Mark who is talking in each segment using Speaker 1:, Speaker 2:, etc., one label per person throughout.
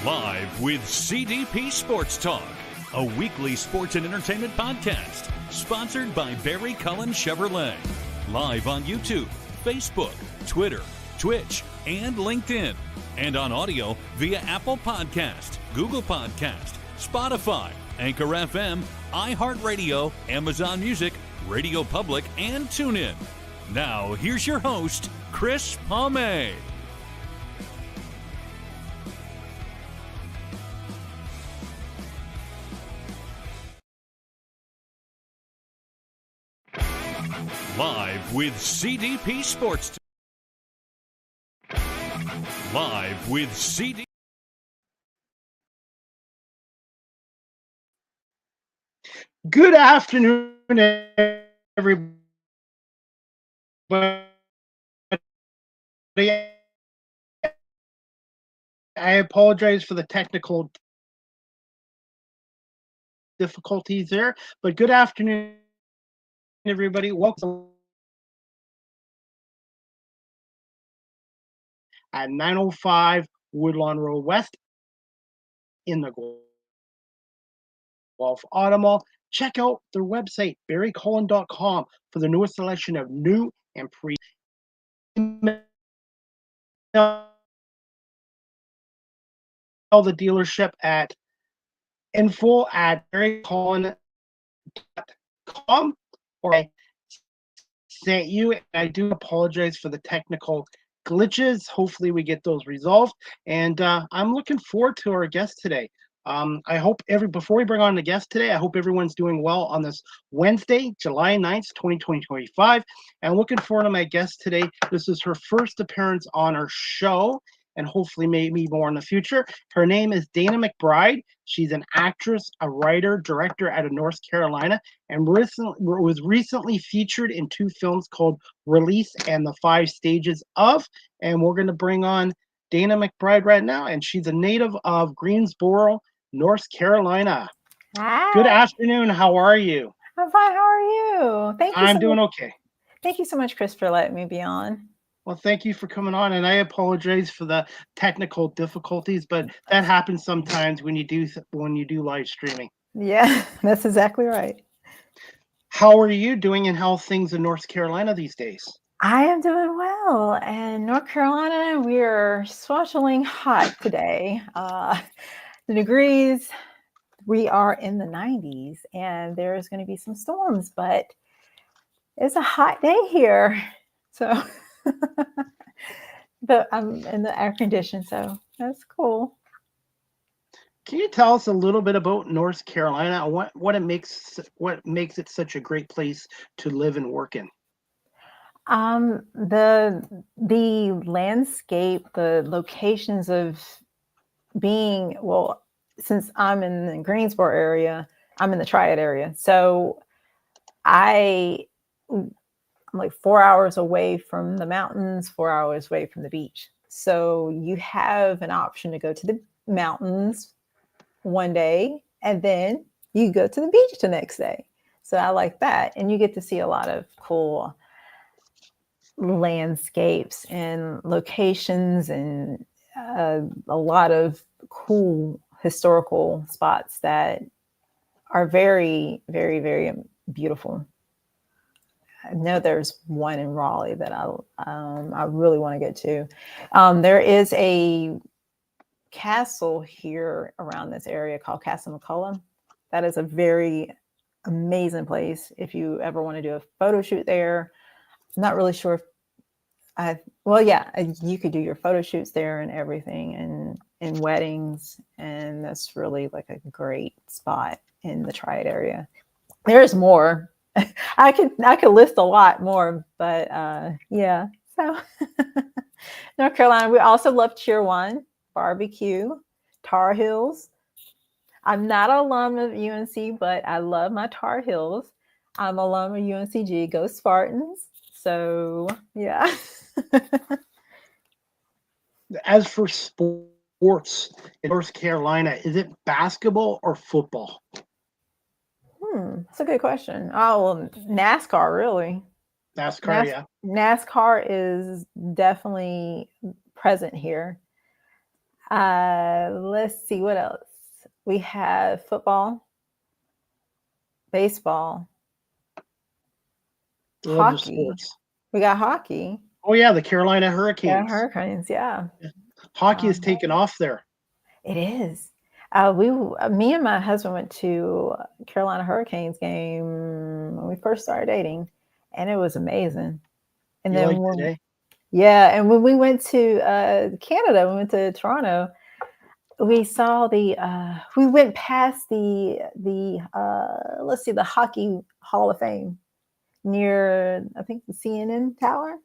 Speaker 1: Live with CDP Sports Talk, a weekly sports and entertainment podcast sponsored by Barry Cullen Chevrolet. Live on YouTube, Facebook, Twitter, Twitch, and LinkedIn. And on audio via Apple Podcast, Google Podcast, Spotify, Anchor FM, iHeartRadio, Amazon Music, Radio Public, and TuneIn. Now, here's your host, Chris Palme. Live with CDP Sports. Live with CDP.
Speaker 2: Good afternoon, everybody. I apologize for the technical difficulties there, but good afternoon, everybody. Welcome at 905 Woodlawn Road West in the Gulf Auto Mall. Check out their website, barrycullen.com, for the newest selection of new and pre. The dealership at info@barrycullen.com, or I sent you. I do apologize for the technical glitches. Hopefully we get those resolved, and I'm looking forward to our guest today. I hope before we bring on the guest today, I hope everyone's doing well on this Wednesday, July 9th, 2025. And looking forward to my guest today. This is her first appearance on our show, and hopefully maybe more in the future. Her name is Dana McBride. She's an actress, a writer, director out of North Carolina, and was recently featured in 2 films called Release and The 5 Stages of. And we're going to bring on Dana McBride right now, and she's a native of Greensboro, North Carolina.
Speaker 3: Hi.
Speaker 2: Good afternoon. How are you?
Speaker 3: I'm fine. How are you? Thank you.
Speaker 2: I'm doing okay.
Speaker 3: Thank you so much, Chris, for letting me be on.
Speaker 2: Well, thank you for coming on, and I apologize for the technical difficulties, but that happens sometimes when you do live streaming.
Speaker 3: Yeah, that's exactly right.
Speaker 2: How are you doing, and how are things in North Carolina these days?
Speaker 3: I am doing well. And North Carolina, we are swashing hot today. The degrees, we are in the 90s, and there's going to be some storms, but it's a hot day here. So, but I'm in the air condition, so that's cool.
Speaker 2: Can you tell us a little bit about North Carolina? What makes it such a great place to live and work in?
Speaker 3: The landscape, the locations of being, well, since I'm in the Greensboro area, I'm in the Triad area. So I'm like 4 hours away from the mountains, 4 hours away from the beach. So you have an option to go to the mountains one day, and then you go to the beach the next day. So I like that. And you get to see a lot of cool landscapes and locations, and a lot of cool historical spots that are very, very, very beautiful. I know there's one in Raleigh that I really want to get to. There is a castle here around this area called Castle McCullough. That is a very amazing place if you ever want to do a photo shoot there. I'm not really sure if you could do your photo shoots there and everything, and weddings, and that's really like a great spot in the Triad area. There's more. I could list a lot more, but yeah. So North Carolina, we also love Cheer One, barbecue, Tar Heels. I'm not an alum of UNC, but I love my Tar Heels. I'm alum of UNCG, go Spartans. So yeah.
Speaker 2: As for sports in North Carolina, is it basketball or football?
Speaker 3: That's a good question. Oh, well, NASCAR, really.
Speaker 2: NASCAR,
Speaker 3: NASCAR is definitely present here. Let's see what else. We have football, baseball,
Speaker 2: Love the
Speaker 3: hockey.
Speaker 2: sports.
Speaker 3: We got hockey.
Speaker 2: Oh yeah, the Carolina
Speaker 3: Yeah,
Speaker 2: Hurricanes.
Speaker 3: Hurricanes. Yeah,
Speaker 2: Hockey is taken off there.
Speaker 3: it is. Me and my husband went to Carolina Hurricanes game when we first started dating, and it was amazing. And
Speaker 2: You
Speaker 3: then
Speaker 2: like today?
Speaker 3: yeah, and when we went to Canada, we went to Toronto. We saw we went past the let's see, the Hockey Hall of Fame near, I think, the CNN Tower. I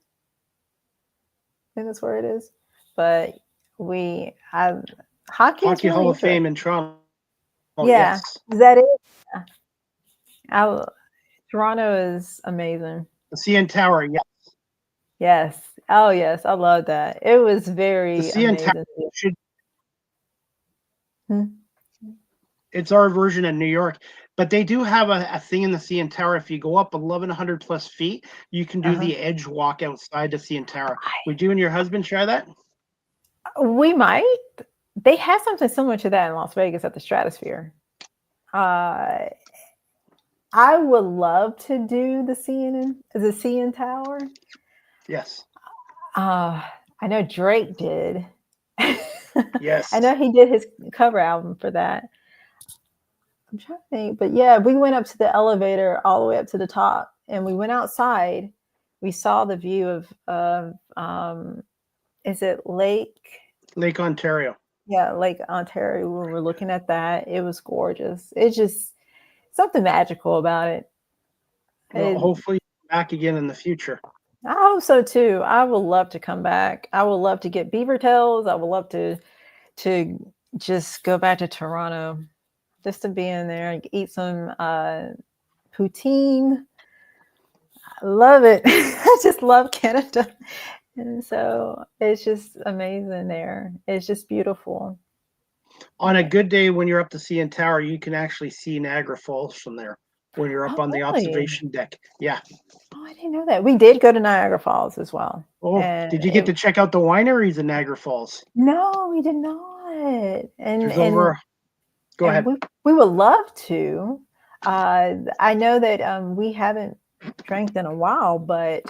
Speaker 3: think that's where it is. But hockey is
Speaker 2: Hockey
Speaker 3: really
Speaker 2: Hall of Fame
Speaker 3: interesting.
Speaker 2: in Toronto. Oh,
Speaker 3: Yeah,
Speaker 2: yes.
Speaker 3: is that it? I, Toronto is amazing.
Speaker 2: The CN Tower, yes.
Speaker 3: Yes. Oh, yes. I love that. It was
Speaker 2: The
Speaker 3: very
Speaker 2: CN Tower
Speaker 3: amazing.
Speaker 2: should,
Speaker 3: Hmm.
Speaker 2: it's our version of New York. But they do have a thing in the CN Tower. If you go up 1,100 plus feet, you can do
Speaker 3: Uh-huh.
Speaker 2: the edge walk outside the CN Tower. Would you and your husband try that?
Speaker 3: We might. They have something similar to that in Las Vegas at the Stratosphere. I would love to do the CN Tower.
Speaker 2: Yes.
Speaker 3: I know Drake did.
Speaker 2: Yes.
Speaker 3: I know he did his cover album for that. I'm trying to think, but yeah, we went up to the elevator all the way up to the top, and we went outside. We saw the view of is it Lake
Speaker 2: Ontario.
Speaker 3: Yeah, Lake Ontario. When we're looking at that, it was gorgeous. It's just something magical about it.
Speaker 2: Well, hopefully back again in the future.
Speaker 3: I hope so too. I would love to come back. I would love to get beaver tails. I would love to just go back to Toronto, just to be in there and eat some poutine. I love it. I just love Canada. And so it's just amazing there. It's just beautiful.
Speaker 2: On a good day, when you're up the CN Tower, you can actually see Niagara Falls from there when you're up
Speaker 3: Oh,
Speaker 2: on the
Speaker 3: really?
Speaker 2: observation deck. Yeah.
Speaker 3: Oh, I didn't know that. We did go to Niagara Falls as well.
Speaker 2: Oh,
Speaker 3: And
Speaker 2: did you get to check out the wineries in Niagara Falls?
Speaker 3: no, we did not.
Speaker 2: There's over. Go ahead.
Speaker 3: We would love to. I know that we haven't drank in a while, but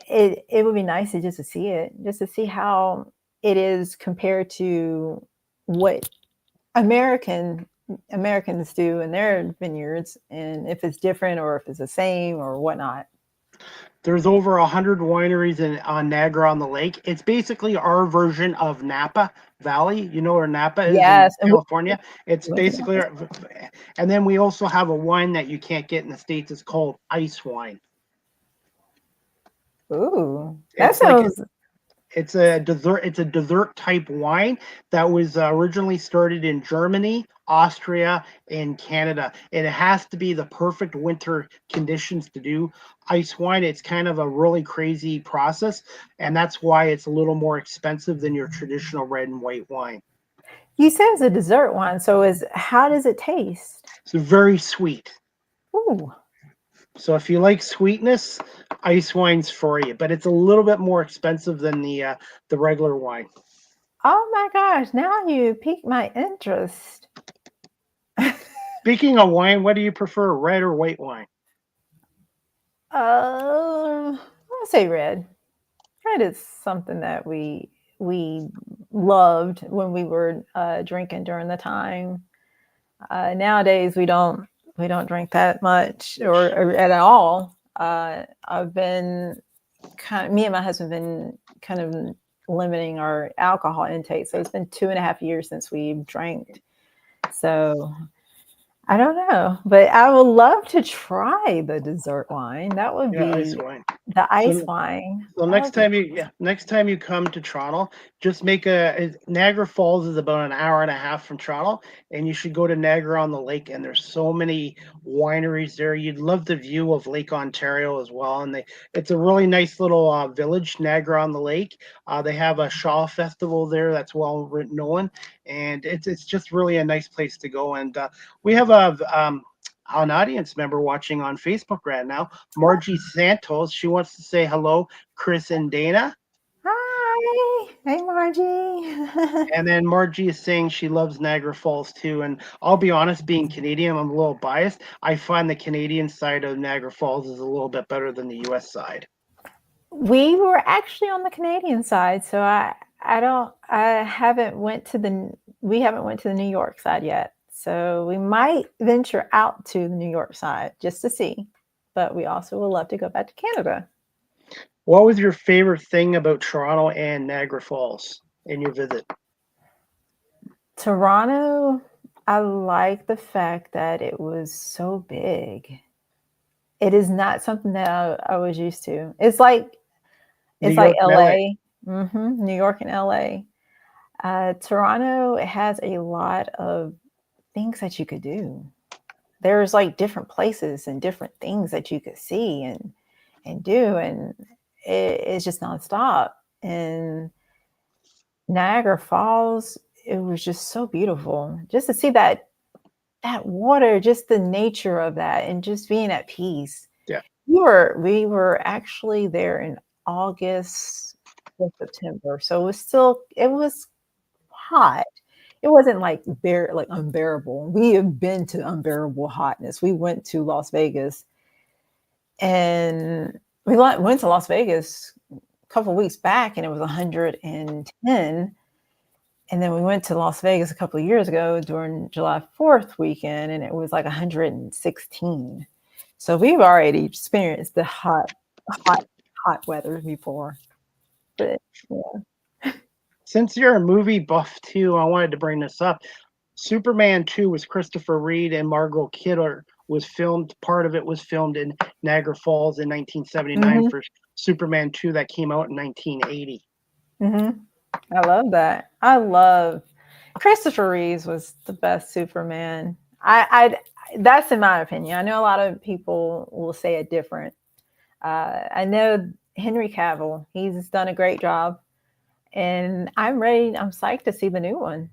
Speaker 3: it would be nice just to see it, just to see how it is compared to what Americans do in their vineyards, and if it's different or if it's the same or whatnot.
Speaker 2: There's over 100 wineries on Niagara on the Lake. It's basically our version of Napa Valley. You know where Napa is
Speaker 3: Yes,
Speaker 2: in California? It's
Speaker 3: we went to
Speaker 2: basically, and then we also have a wine that you can't get in the States. It's called ice wine.
Speaker 3: Ooh, that
Speaker 2: It's like
Speaker 3: sounds.
Speaker 2: it's a dessert type wine that was originally started in Germany, Austria, and Canada. And it has to be the perfect winter conditions to do ice wine. It's kind of a really crazy process, and that's why it's a little more expensive than your traditional red and white wine.
Speaker 3: You said it's a dessert wine, so how does it taste?
Speaker 2: It's very sweet.
Speaker 3: Ooh.
Speaker 2: So if you like sweetness, ice wine's for you, but it's a little bit more expensive than the regular wine.
Speaker 3: Oh my gosh, now you piqued my interest.
Speaker 2: Speaking of wine, what do you prefer, red or white wine?
Speaker 3: I'll say red. Red is something that we loved when we were drinking during the time. Nowadays we don't drink that much or at all. I've been me and my husband been kind of limiting our alcohol intake. So it's been 2.5 years since we've drank. So I don't know, but I would love to try the dessert wine. That would be
Speaker 2: Ice wine.
Speaker 3: the ice wine.
Speaker 2: So next time you come to Toronto, just make Niagara Falls is about an hour and a half from Toronto, and you should go to Niagara on the Lake. And there's so many wineries there. You'd love the view of Lake Ontario as well. And it's a really nice little village, Niagara on the Lake. They have a Shaw Festival there that's well known, and it's just really a nice place to go. And we have an audience member watching on Facebook right now, Margie Santos. She wants to say hello, Chris and Dana.
Speaker 3: Hi. Hey, Margie.
Speaker 2: And then Margie is saying she loves Niagara Falls too. And I'll be honest, being Canadian, I'm a little biased. I find the Canadian side of Niagara Falls is a little bit better than the US side.
Speaker 3: We were actually on the Canadian side, so I haven't went to we haven't went to the New York side yet. So we might venture out to the New York side just to see. But we also would love to go back to Canada.
Speaker 2: What was your favorite thing about Toronto and Niagara Falls in your visit?
Speaker 3: Toronto, I like the fact that it was so big. It is not something that I was used to. It's like
Speaker 2: New York and LA.
Speaker 3: LA, New York and LA. Toronto has a lot of things that you could do. There's like different places and different things that you could see and do, and it's just nonstop. And Niagara Falls, it was just so beautiful just to see that water, just the nature of that, and just being at peace.
Speaker 2: Yeah.
Speaker 3: We were actually there in August or September, so it was hot. It wasn't like unbearable. We have been to unbearable hotness. We went to Las Vegas, and we went to Las Vegas a couple of weeks back, and it was 110. And then we went to Las Vegas a couple of years ago during July 4th weekend, and it was like 116. So we've already experienced the hot weather before. But yeah.
Speaker 2: Since you're a movie buff too, I wanted to bring this up. Superman 2 was Christopher Reeve and Margot Kidder was filmed. Part of it was filmed in Niagara Falls in 1979 for Superman 2 that came out in 1980.
Speaker 3: I love that. I love Christopher Reeves was the best Superman. I that's in my opinion. I know a lot of people will say it different. I know Henry Cavill, he's done a great job, and I'm psyched to see the new one.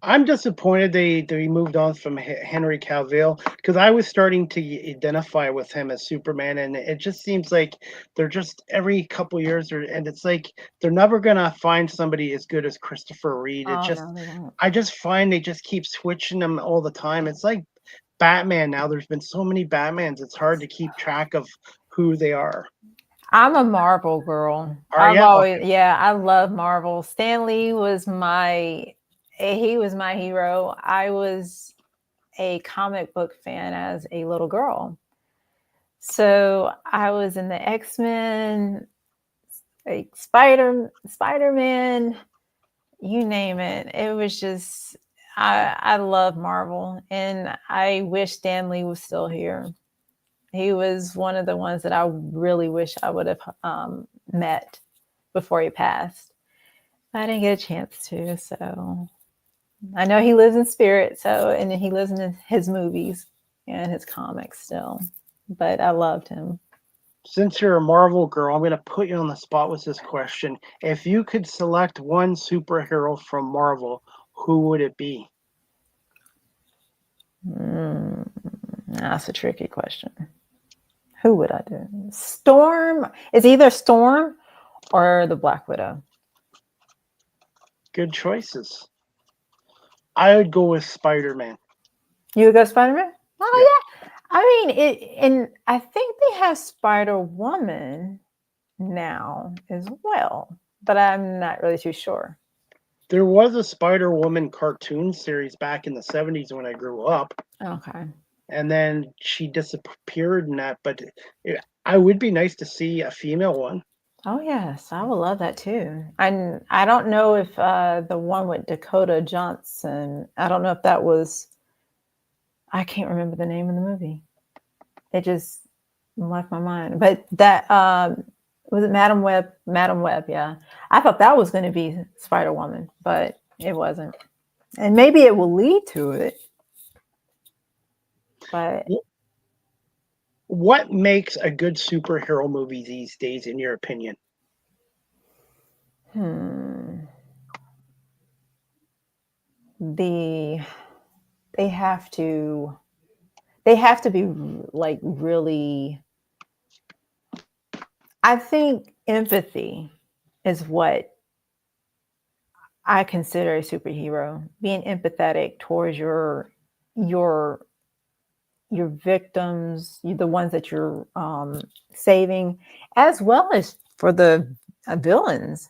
Speaker 2: I'm disappointed they moved on from Henry Cavill because I was starting to identify with him as Superman, and it just seems like they're just every couple years, and it's like they're never gonna find somebody as good as Christopher Reeve. I just find they just keep switching them all the time. It's like Batman now. There's been so many Batmans, it's hard to keep track of who they are.
Speaker 3: I'm a Marvel girl. I love Marvel. Stan Lee was my hero. I was a comic book fan as a little girl. So I was in the X-Men, like Spider-Man, you name it. It was just, I love Marvel, and I wish Stan Lee was still here. He was one of the ones that I really wish I would have met before he passed. I didn't get a chance to, so I know he lives in spirit, and he lives in his movies and his comics still, but I loved him.
Speaker 2: Since you're a Marvel girl, I'm going to put you on the spot with this question. If you could select one superhero from Marvel, who would it be?
Speaker 3: That's a tricky question. Who would I do? Storm. It's either Storm or the Black Widow.
Speaker 2: Good choices. I would go with Spider-Man.
Speaker 3: You would go Spider-Man? Oh, yeah. I mean, and I think they have Spider-Woman now as well, but I'm not really too sure.
Speaker 2: There was a Spider-Woman cartoon series back in the 70s when I grew up.
Speaker 3: Okay.
Speaker 2: And then she disappeared in that, but I would be nice to see a female one.
Speaker 3: Oh, yes. I would love that too. And I don't know if the one with Dakota Johnson, I don't know if that was, I can't remember the name of the movie. It just left my mind. But that, was it Madam Web? Madam Web, yeah. I thought that was going to be Spider-Woman, but it wasn't. And maybe it will lead to it. But
Speaker 2: what makes a good superhero movie these days, in your opinion?
Speaker 3: They have to be like really, I think empathy is what I consider a superhero, being empathetic towards your victims, the ones that you're saving, as well as for the villains.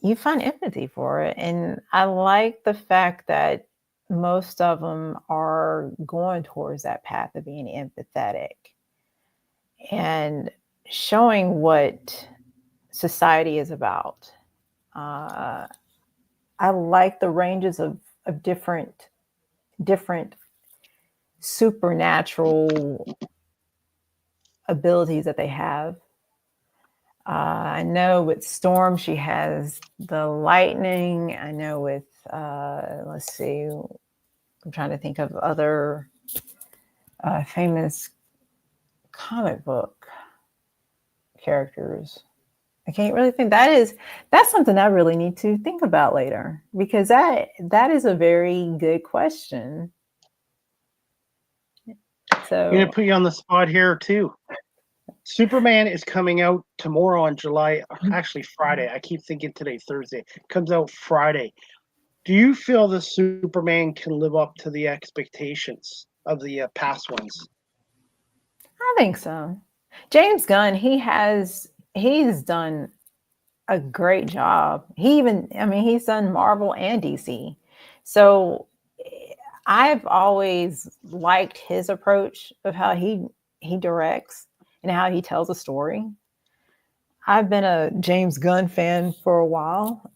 Speaker 3: You find empathy for it. And I like the fact that most of them are going towards that path of being empathetic and showing what society is about. Uh, I like the ranges of different supernatural abilities that they have. I know with Storm, she has the lightning. I know with, let's see, I'm trying to think of other famous comic book characters. I can't really think. That's something I really need to think about later, because that is a very good question. So
Speaker 2: I'm going to put you on the spot here too. Superman is coming out tomorrow on July, actually Friday. I keep thinking today, Thursday. Comes out Friday. Do you feel the Superman can live up to the expectations of the past ones?
Speaker 3: I think so. James Gunn, he's done a great job. He's done Marvel and DC. So I've always liked his approach of how he directs and how he tells a story. I've been a James Gunn fan for a while,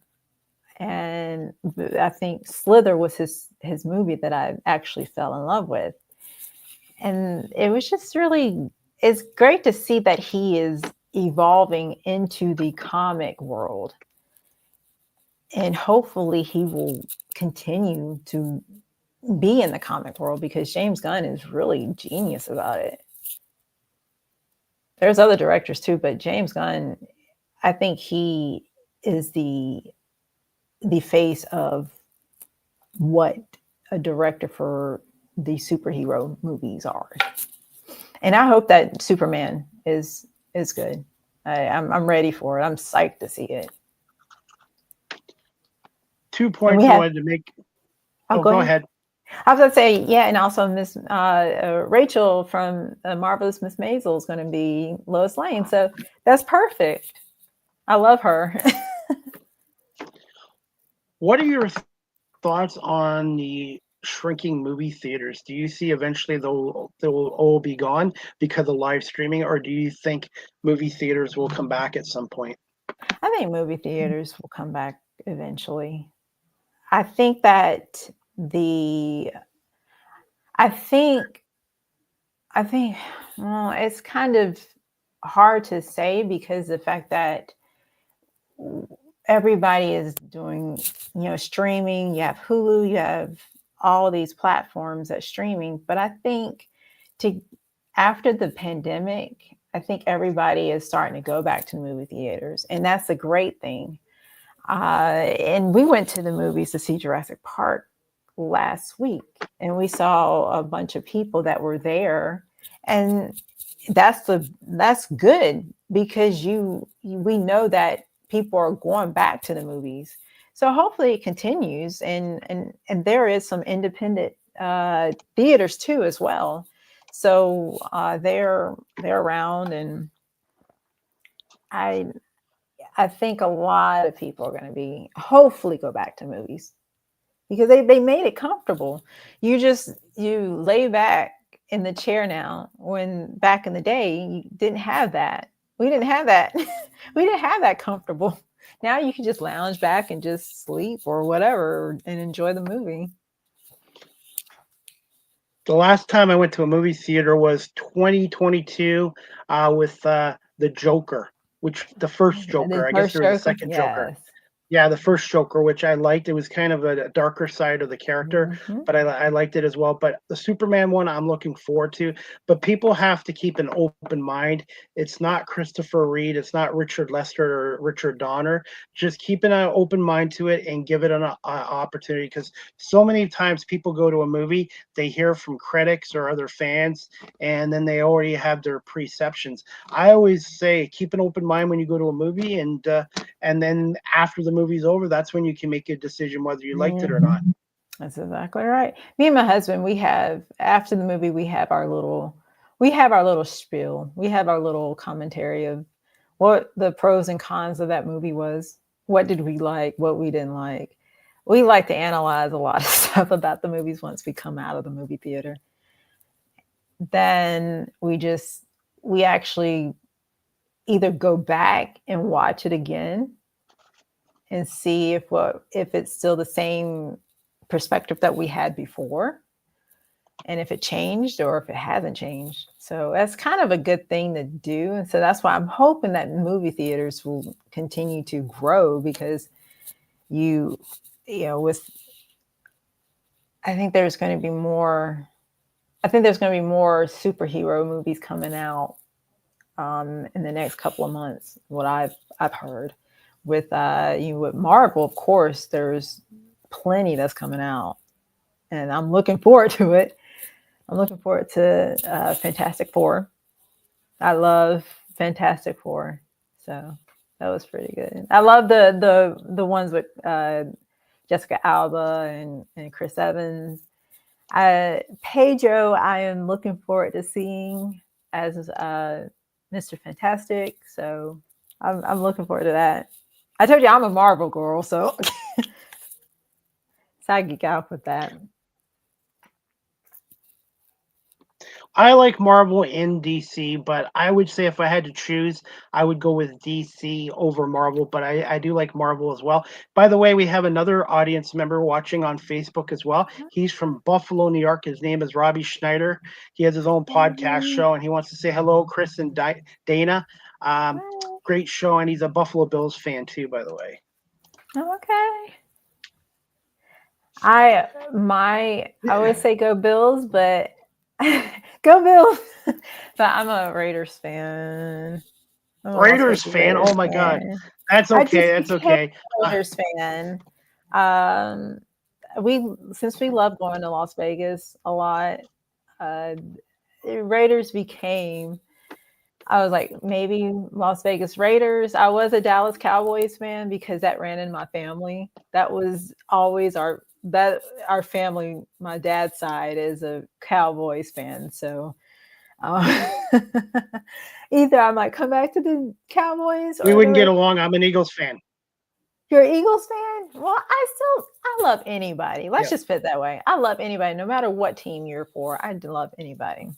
Speaker 3: and I think Slither was his movie that I actually fell in love with. And it was just really, it's great to see that he is evolving into the comic world. And hopefully he will continue to be in the comic world, because James Gunn is really genius about it. There's other directors too, but James Gunn, I think he is the face of what a director for the superhero movies are. And I hope that Superman is good. I'm ready for it. I'm psyched to see it.
Speaker 2: 2 points I wanted to make. Oh, go ahead.
Speaker 3: I was going to say, yeah, and also Miss Rachel from Marvelous Miss Maisel is going to be Lois Lane. So that's perfect. I love her.
Speaker 2: What are your thoughts on the shrinking movie theaters? Do you see eventually they'll all be gone because of live streaming, or do you think movie theaters will come back at some point?
Speaker 3: I think movie theaters will come back eventually. I think that well, it's kind of hard to say, because the fact that everybody is doing, streaming. You have Hulu, you have all these platforms that streaming. But I think after the pandemic, I think everybody is starting to go back to movie theaters, and that's a great thing. And we went to the movies to see Jurassic Park last week, and we saw a bunch of people that were there, and that's good, because we know that people are going back to the movies. So hopefully it continues, and there is some independent theaters too as well. So they're around, and I think a lot of people are going to hopefully go back to movies, because they made it comfortable. You lay back in the chair now, when back in the day you didn't have that. We didn't have that. We didn't have that comfortable. Now you can just lounge back and just sleep or whatever and enjoy the movie.
Speaker 2: The last time I went to a movie theater was 2022 with the Joker, which the first Joker. I guess there was a second Joker. Yeah, the first Joker, which I liked. It was kind of a darker side of the character, but I liked it as well. But the Superman one, I'm looking forward to. But people have to keep an open mind. It's not Christopher Reeve. It's not Richard Lester or Richard Donner. Just keep an open mind to it and give it an opportunity, because so many times people go to a movie, they hear from critics or other fans, and then they already have their perceptions. I always say keep an open mind when you go to a movie, and then after the movie movie's over, that's when you can make a decision whether you liked it or not.
Speaker 3: That's exactly right. Me and my husband, we have, after the movie, we have our little spiel. We have our little commentary of what the pros and cons of that movie was. What did we like? What we didn't like. We like to analyze a lot of stuff about the movies once we come out of the movie theater. Then we actually either go back and watch it again and see if it's still the same perspective that we had before, and if it changed or if it hasn't changed. So that's kind of a good thing to do. And so that's why I'm hoping that movie theaters will continue to grow, because I think there's going to be more superhero movies coming out in the next couple of months. What I've heard with with Marvel, of course, there's plenty that's coming out, and I'm looking forward to it. I'm looking forward to Fantastic Four. I love Fantastic Four, so that was pretty good. I love the ones with Jessica Alba and Chris Evans. Pedro, I am looking forward to seeing as Mr. Fantastic. So I'm looking forward to that. I told you I'm a Marvel girl, so I geek out with that.
Speaker 2: I like Marvel in DC, but I would say if I had to choose, I would go with DC over Marvel, but I do like Marvel as well. By the way, we have another audience member watching on Facebook as well. He's from Buffalo, New York. His name is Robbie Schneider. He has his own podcast show, and he wants to say hello, Chris and Dana. Great show, and he's a Buffalo Bills fan too, by the way.
Speaker 3: Okay. I always say go Bills, but go Bills. But I'm a Raiders fan.
Speaker 2: Raiders fan? Oh my God. That's okay. That's okay.
Speaker 3: Raiders fan. Since we love going to Las Vegas a lot, Raiders became, I was like, maybe Las Vegas Raiders. I was a Dallas Cowboys fan because that ran in my family. That was always our family. My dad's side is a Cowboys fan, so either I might come back to the Cowboys, or
Speaker 2: we wouldn't get along. I'm an Eagles fan.
Speaker 3: You're an Eagles fan? Well, I love anybody. Let's just put it that way. I love anybody, no matter what team you're for. I love anybody.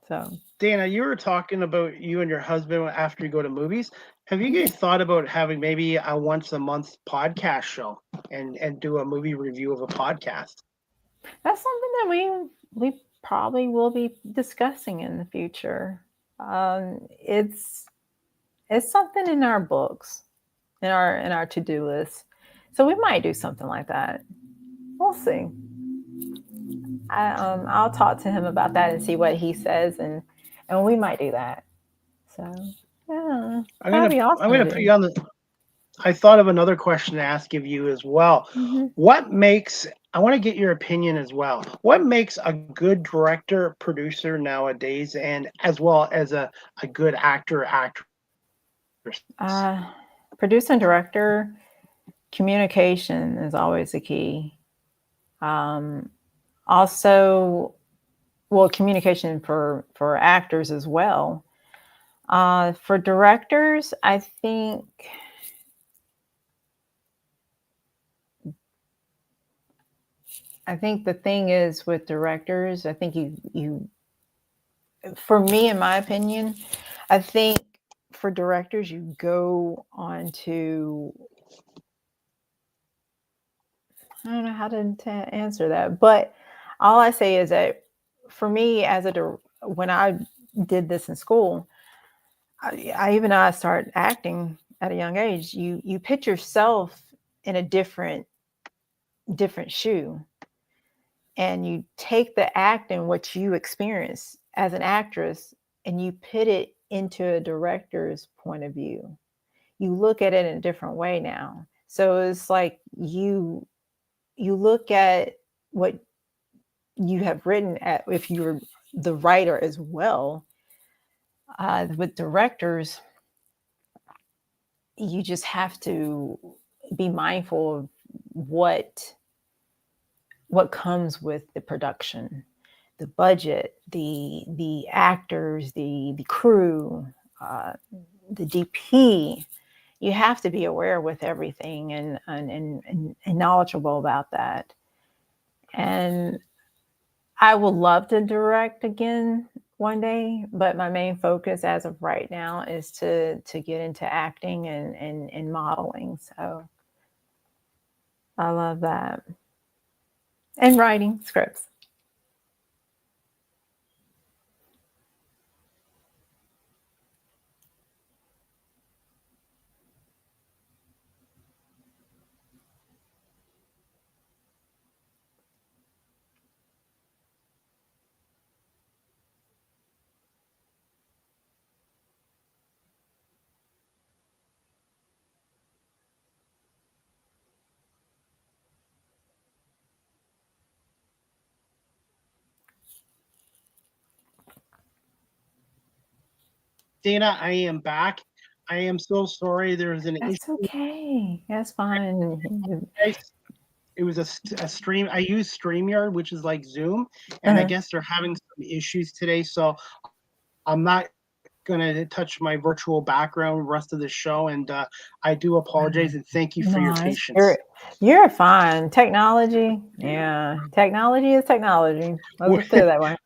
Speaker 3: So,
Speaker 2: Dana, you were talking about you and your husband after you go to movies. Have you guys thought about having maybe a once a month podcast show and do a movie review of a podcast?
Speaker 3: That's something that we probably will be discussing in the future. It's something in our books, in our to-do list. So we might do something like that. We'll see. I'll talk to him about that and see what he says, and we might do that. So yeah,
Speaker 2: I'm gonna put you on the. I thought of another question to ask of you as well. Mm-hmm. I want to get your opinion as well. What makes a good director, producer nowadays, and as well as a good actor, actress?
Speaker 3: Producer and director, communication is always the key. Also, well, communication for actors as well. For directors, I think the thing is with directors, I think you for me, in my opinion, I think for directors, you go on to, I don't know how to answer that, but all I say is that for me, when I did this in school, I started acting at a young age. You put yourself in a different shoe, and you take the act and what you experience as an actress, and you put it into a director's point of view. You look at it in a different way now. So it's like you look at what you have written if you're the writer as well. With directors, you just have to be mindful of what comes with the production, the budget, the actors, the crew, the DP. You have to be aware with everything and knowledgeable about that. And I would love to direct again one day, but my main focus as of right now is to get into acting and modeling. So I love that. And writing scripts.
Speaker 2: Dana, I am back. I am so sorry. There was an
Speaker 3: That's
Speaker 2: issue.
Speaker 3: okay. That's fine.
Speaker 2: It was a stream. I use StreamYard, which is like Zoom, and I
Speaker 3: Uh-huh.
Speaker 2: guess they're having some issues today. So I'm not going to touch my virtual background the rest of the show. And I do apologize and thank you for your
Speaker 3: Nice.
Speaker 2: patience.
Speaker 3: You're fine. Technology. Yeah. Technology is technology. Let's just put it that way.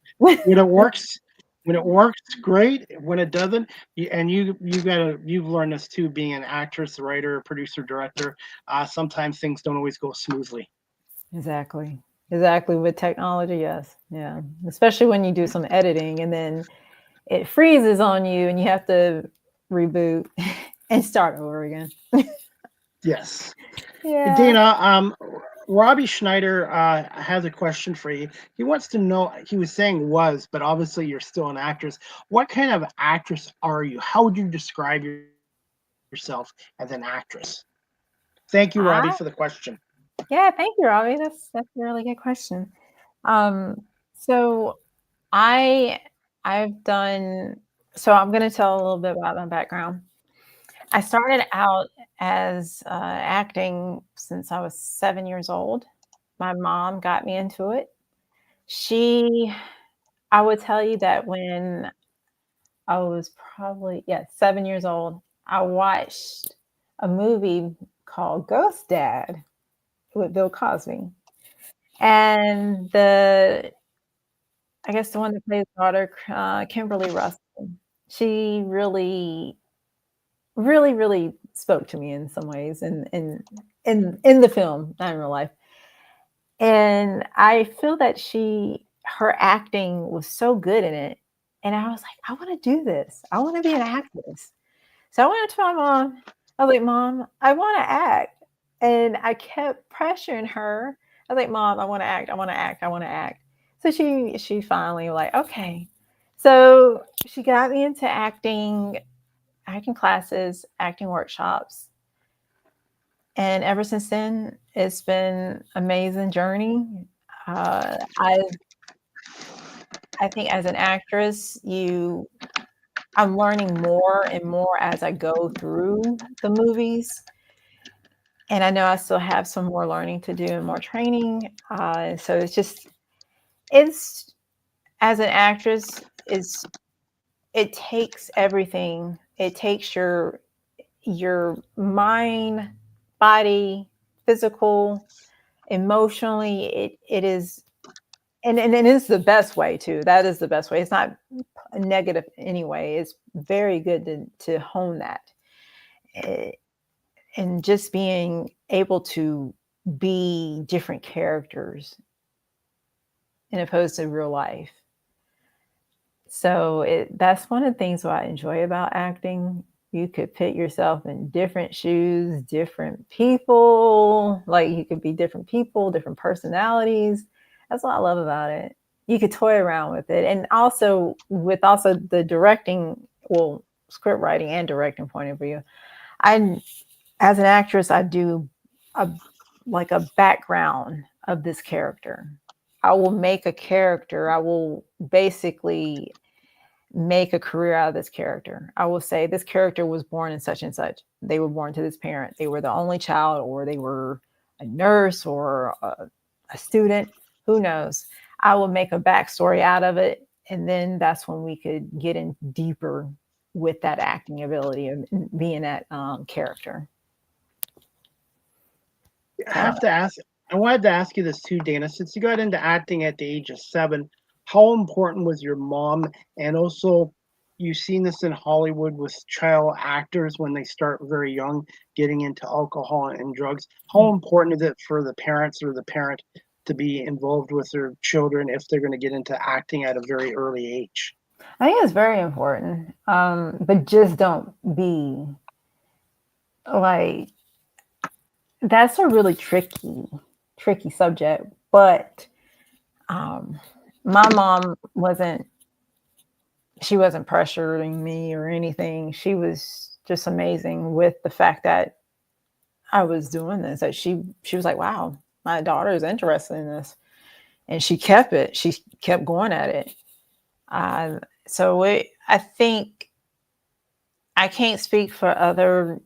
Speaker 2: When it works, great. When it doesn't, you've learned this too, being an actress, writer, producer, director. Sometimes things don't always go smoothly.
Speaker 3: Exactly. Exactly. With technology, yes. Yeah. Especially when you do some editing and then it freezes on you and you have to reboot and start over again.
Speaker 2: Yes.
Speaker 3: Yeah.
Speaker 2: Dana, Robbie Schneider has a question for you. He wants to know, he was saying was, but obviously you're still an actress. What kind of actress are you? How would you describe yourself as an actress? Thank you, Robbie,
Speaker 3: I
Speaker 2: for the question.
Speaker 3: Yeah, thank you, Robbie. That's a really good question. So I I've done so I'm going to tell a little bit about my background. I started out as acting since I was 7 years old. My mom got me into it. She, I would tell you that when I was probably, yeah, 7 years old, I watched a movie called Ghost Dad with Bill Cosby. And I guess the one that plays daughter, Kimberly Russell, she really, really, really spoke to me in some ways in the film, not in real life. And I feel that her acting was so good in it. And I was like, I want to do this. I want to be an actress. So I went up to my mom. I was like, Mom, I want to act. And I kept pressuring her. I was like, Mom, I want to act. I want to act. I want to act. So she finally was like, okay. So she got me into acting classes, acting workshops. And ever since then, it's been amazing journey. Uh, I I think as an actress, I'm learning more and more as I go through the movies. And I know I still have some more learning to do and more training. So it's as an actress, it takes everything. It takes your mind, body, physical, emotionally. It is, and it is the best way too. That is the best way. It's not negative anyway. It's very good to hone that. Eh, and just being able to be different characters in opposed to real life. So that's one of the things what I enjoy about acting. You could put yourself in different shoes, different people. Like you could be different people, different personalities. That's what I love about it. You could toy around with it, and also with also the directing, well, script writing and directing point of view. I, as an actress, I do a like a background of this character. I will make a character. I will basically make a career out of this character. I will say this character was born in such and such. They were born to this parent. They were the only child, or they were a nurse or a student. Who knows? I will make a backstory out of it. And then that's when we could get in deeper with that acting ability of being that character.
Speaker 2: I wanted to ask you this too, Dana. Since you got into acting at the age of 7, how important was your mom? And also, you've seen this in Hollywood with child actors when they start very young, getting into alcohol and drugs. How important is it for the parents or the parent to be involved with their children if they're going to get into acting at a very early age?
Speaker 3: I think it's very important, but just don't be like, that's a really tricky subject. But my mom wasn't pressuring me or anything. She was just amazing with the fact that I was doing this. That she was like, wow, my daughter is interested in this, and she kept going at it. So I think I can't speak for other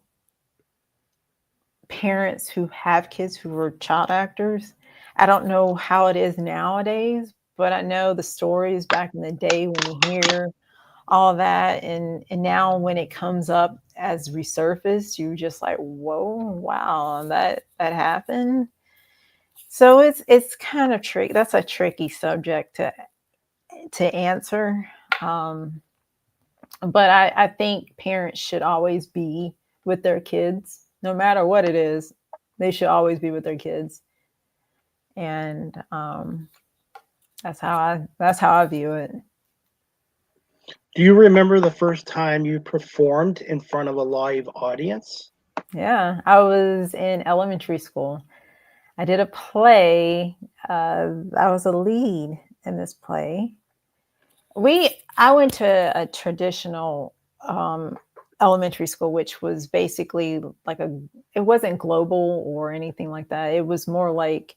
Speaker 3: parents who have kids who were child actors. I don't know how it is nowadays, but I know the stories back in the day when you hear all that, and now when it comes up as resurfaced, you're just like, whoa, wow, that happened. So it's kind of tricky. That's a tricky subject to answer. But I think parents should always be with their kids, no matter what it is. They should always be with their kids, and that's how I view it.
Speaker 2: Do you remember the first time you performed in front of a live audience?
Speaker 3: Yeah, I was in elementary school. I did a play. I was a lead in this play. I went to a traditional elementary school, which was basically like it wasn't global or anything like that. It was more like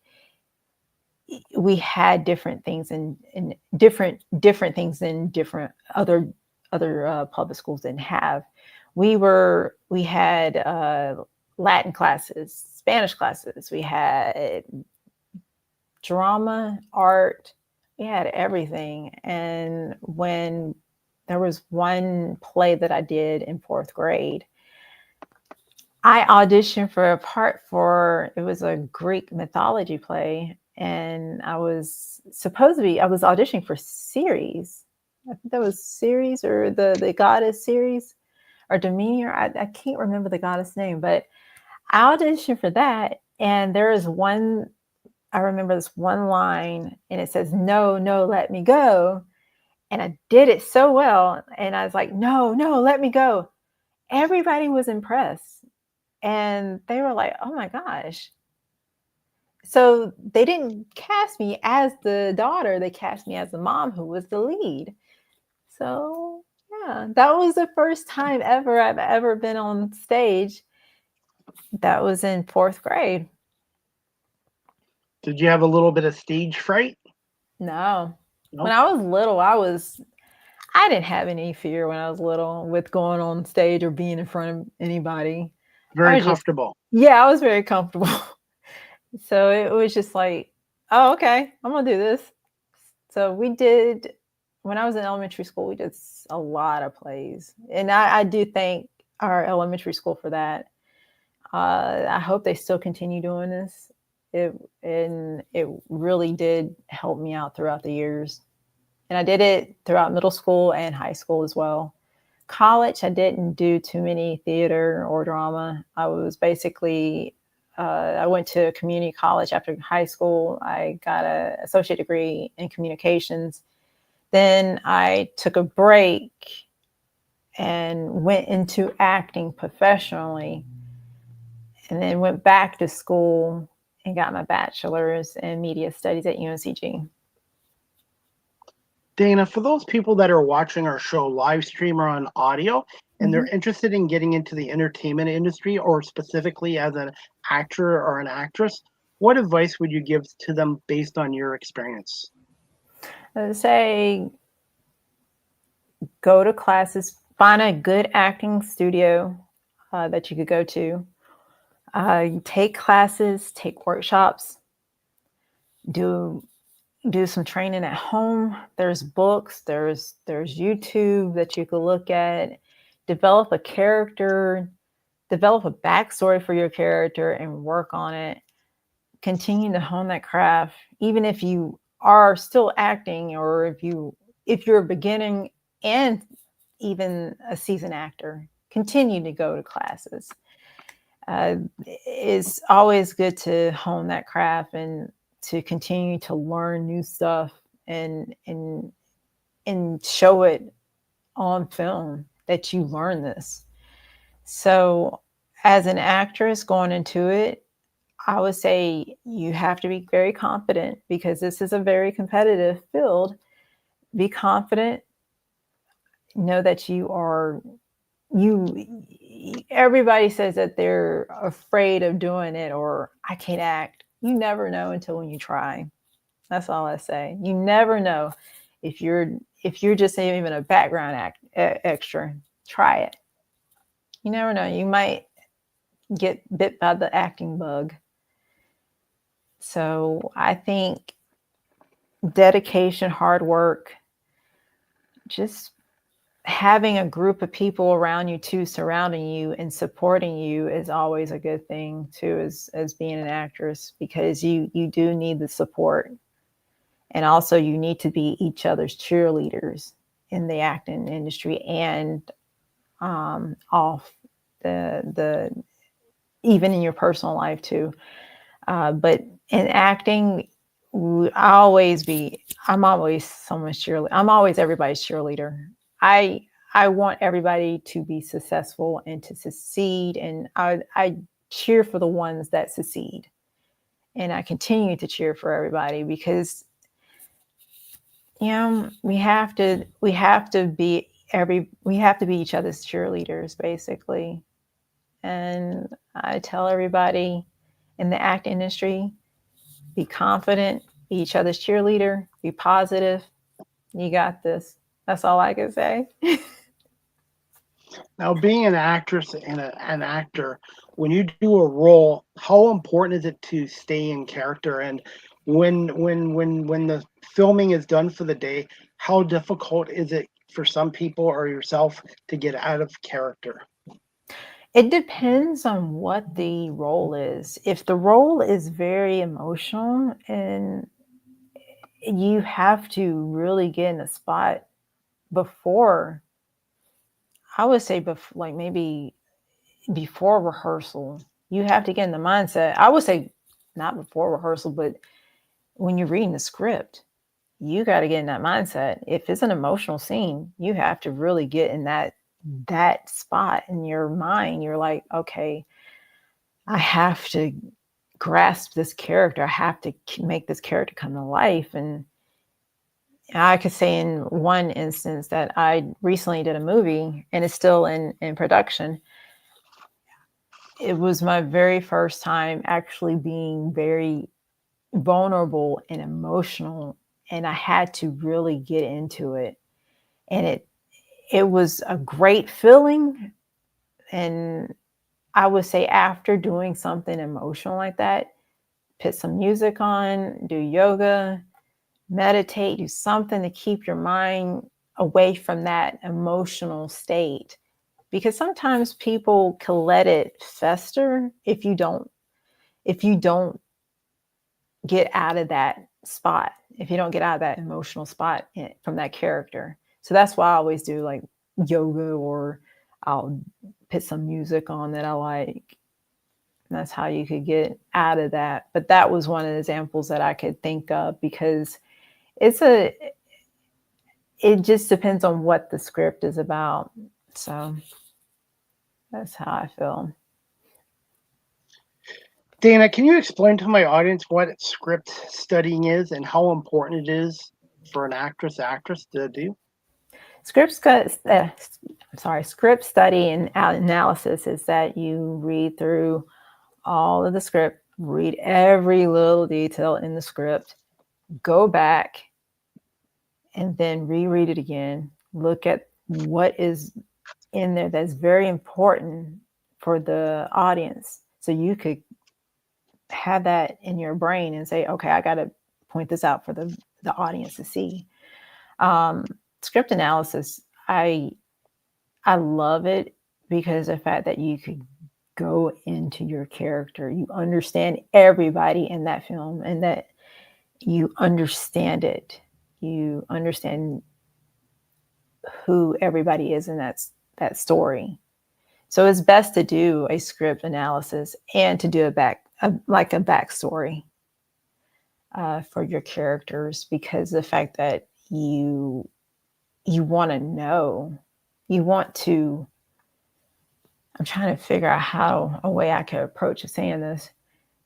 Speaker 3: we had different things and different things than different other public schools didn't have. We had Latin classes, Spanish classes. We had drama, art. We had everything. And when there was one play that I did in 4th grade, I auditioned for a part it was a Greek mythology play. And I was auditioning for Ceres. I think that was Ceres, or the goddess Ceres, or Demeter. I can't remember the goddess name, but I auditioned for that. And I remember this one line, and it says, "No, no, let me go." And I did it so well. And I was like, "No, no, let me go." Everybody was impressed. And they were like, "Oh my gosh." So they didn't cast me as the daughter. They cast me as the mom who was the lead. So yeah, that was the first time I've ever been on stage. That was in 4th grade.
Speaker 2: Did you have a little bit of stage fright?
Speaker 3: No. When I was little, I didn't have any fear when I was little with going on stage or being in front of anybody.
Speaker 2: Very comfortable.
Speaker 3: I was very comfortable. So it was just like, oh, okay, I'm gonna do this. So when I was in elementary school, we did a lot of plays. And I do thank our elementary school for that. I hope they still continue doing this. It really did help me out throughout the years. And I did it throughout middle school and high school as well. College, I didn't do too many theater or drama. I was basically, I went to community college after high school. I got an associate degree in communications. Then I took a break and went into acting professionally, and then went back to school and got my bachelor's in media studies at UNCG.
Speaker 2: Dana, for those people that are watching our show live stream or on audio, and they're interested in getting into the entertainment industry, or specifically as an actor or an actress, what advice would you give to them based on your experience?
Speaker 3: I would say go to classes, find a good acting studio that you could go to. Take classes, take workshops, do some training at home. There's books, there's YouTube that you could look at, develop a character, develop a backstory for your character and work on it. Continue to hone that craft, even if you are still acting, or if you're beginning and even a seasoned actor, continue to go to classes. It's always good to hone that craft and to continue to learn new stuff and show it on film that you learn this. So as an actress going into it, I would say you have to be very confident, because this is a very competitive field. Be confident. Know that everybody says that they're afraid of doing it, or I can't act. You never know until when you try. That's all I say. You never know. If you're just even a background extra, try it. You never know. You might get bit by the acting bug. So I think dedication, hard work, just having a group of people around you too, surrounding you and supporting you, is always a good thing too, as being an actress, because you do need the support. And also you need to be each other's cheerleaders in the acting industry, and off the even in your personal life too. But in acting, I'm always someone's cheerleader. I'm always everybody's cheerleader. I want everybody to be successful and to succeed, and I cheer for the ones that succeed, and I continue to cheer for everybody, because we have to be each other's cheerleaders, basically. And I tell everybody in the act industry, be confident, be each other's cheerleader, be positive. You got this. That's all I can say.
Speaker 2: Now, being an actress and an actor, when you do a role, how important is it to stay in character? And when the filming is done for the day, how difficult is it for some people or yourself to get out of character?
Speaker 3: It depends on what the role is. If the role is very emotional, and you have to really get in a spot before, I would say like maybe before rehearsal, you have to get in the mindset. I would say not before rehearsal, but when you're reading the script, you got to get in that mindset. If it's an emotional scene, you have to really get in that spot in your mind. You're like, okay, I have to grasp this character. I have to make this character come to life. And I could say in one instance that I recently did a movie, and it's still in production. It was my very first time actually being very vulnerable and emotional, and I had to really get into it. And it was a great feeling. And I would say after doing something emotional like that, put some music on, do yoga, meditate, do something to keep your mind away from that emotional state. Because sometimes people can let it fester if you don't get out of that spot, if you don't get out of that emotional spot from that character. So that's why I always do like yoga, or I'll put some music on that I like. And that's how you could get out of that. But that was one of the examples that I could think of, because it just depends on what the script is about. So that's how I feel.
Speaker 2: Dana, can you explain to my audience what script studying is and how important it is for an actress to do?
Speaker 3: Script study and analysis is that you read through all of the script, read every little detail in the script, go back and then reread it again, look at what is in there that's very important for the audience. So you could have that in your brain and say, okay, I got to point this out for the audience to see. Script analysis, I love it because the fact that you could go into your character, you understand everybody in that film, and that you understand it. You understand who everybody is in that story. So it's best to do a script analysis and to do a backstory for your characters, because the fact that you want to know, you want to. I'm trying to figure out a way I could approach saying this.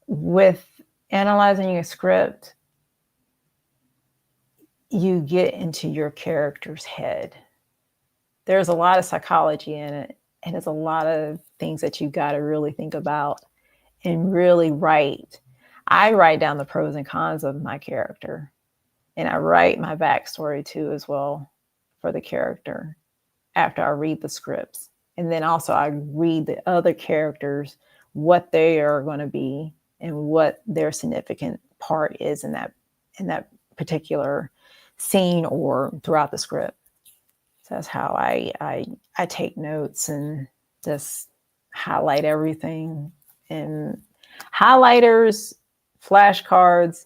Speaker 3: With analyzing a script, you get into your character's head. There's a lot of psychology in it, and there's a lot of things that you got to really think about and really write. I write down the pros and cons of my character, and I write my backstory too as well for the character after I read the scripts. And then also I read the other characters, what they are going to be and what their significant part is in that particular scene or throughout the script. So that's how I take notes and just highlight everything. And highlighters, flashcards,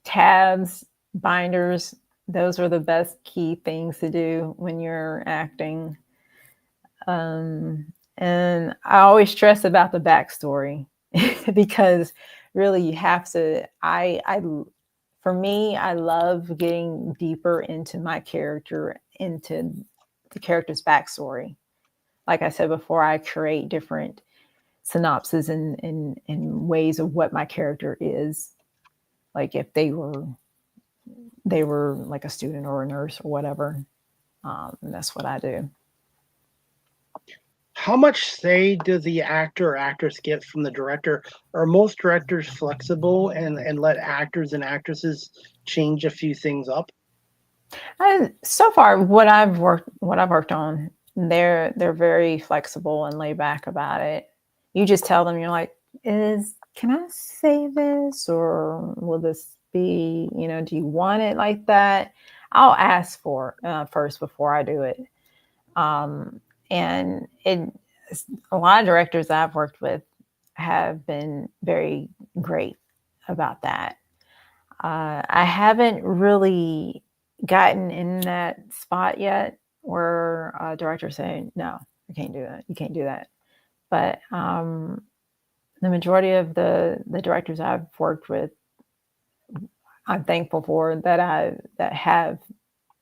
Speaker 3: tabs, binders, those are the best key things to do when you're acting. And I always stress about the backstory because really you have to, for me, I love getting deeper into my character, into the character's backstory. Like I said before, I create different synopses and ways of what my character is. Like if they were like a student or a nurse or whatever. That's what I do.
Speaker 2: How much say does the actor or actress get from the director? Are most directors flexible and let actors and actresses change a few things up?
Speaker 3: So far, what I've worked on, they're very flexible and laid back about it. You just tell them, you're like, can I say this, or will this be, do you want it like that? I'll ask for first before I do it. And a lot of directors I've worked with have been very great about that. I haven't really gotten in that spot yet where a director's saying, no, I can't do that. You can't do that. But the majority of the directors I've worked with, I'm thankful for that have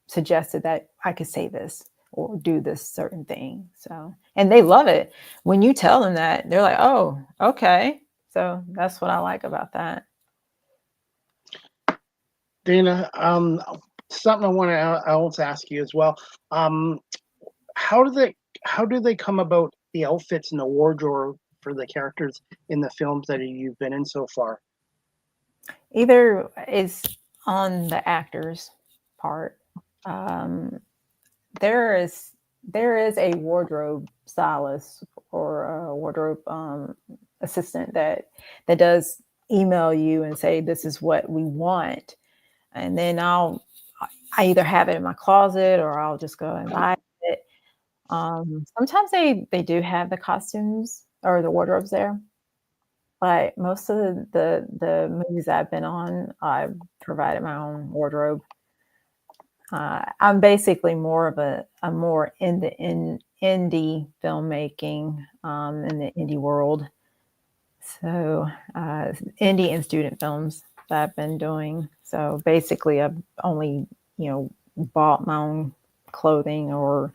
Speaker 3: suggested that I could say this or do this certain thing. So, and they love it. When you tell them that, they're like, oh, okay. So that's what I like about that.
Speaker 2: Dana, something I want to also ask you as well. How do they come about the outfits and the wardrobe for the characters in the films that you've been in so far?
Speaker 3: Either it's on the actor's part. There is a wardrobe stylist or a wardrobe assistant that does email you and say, this is what we want. And then I either have it in my closet or I'll just go and buy it. Sometimes they do have the costumes or the wardrobes there, but most of the movies I've been on, I've provided my own wardrobe. I'm basically more of a more in the indie filmmaking in the indie world. So indie and student films that I've been doing. So basically, I've only bought my own clothing or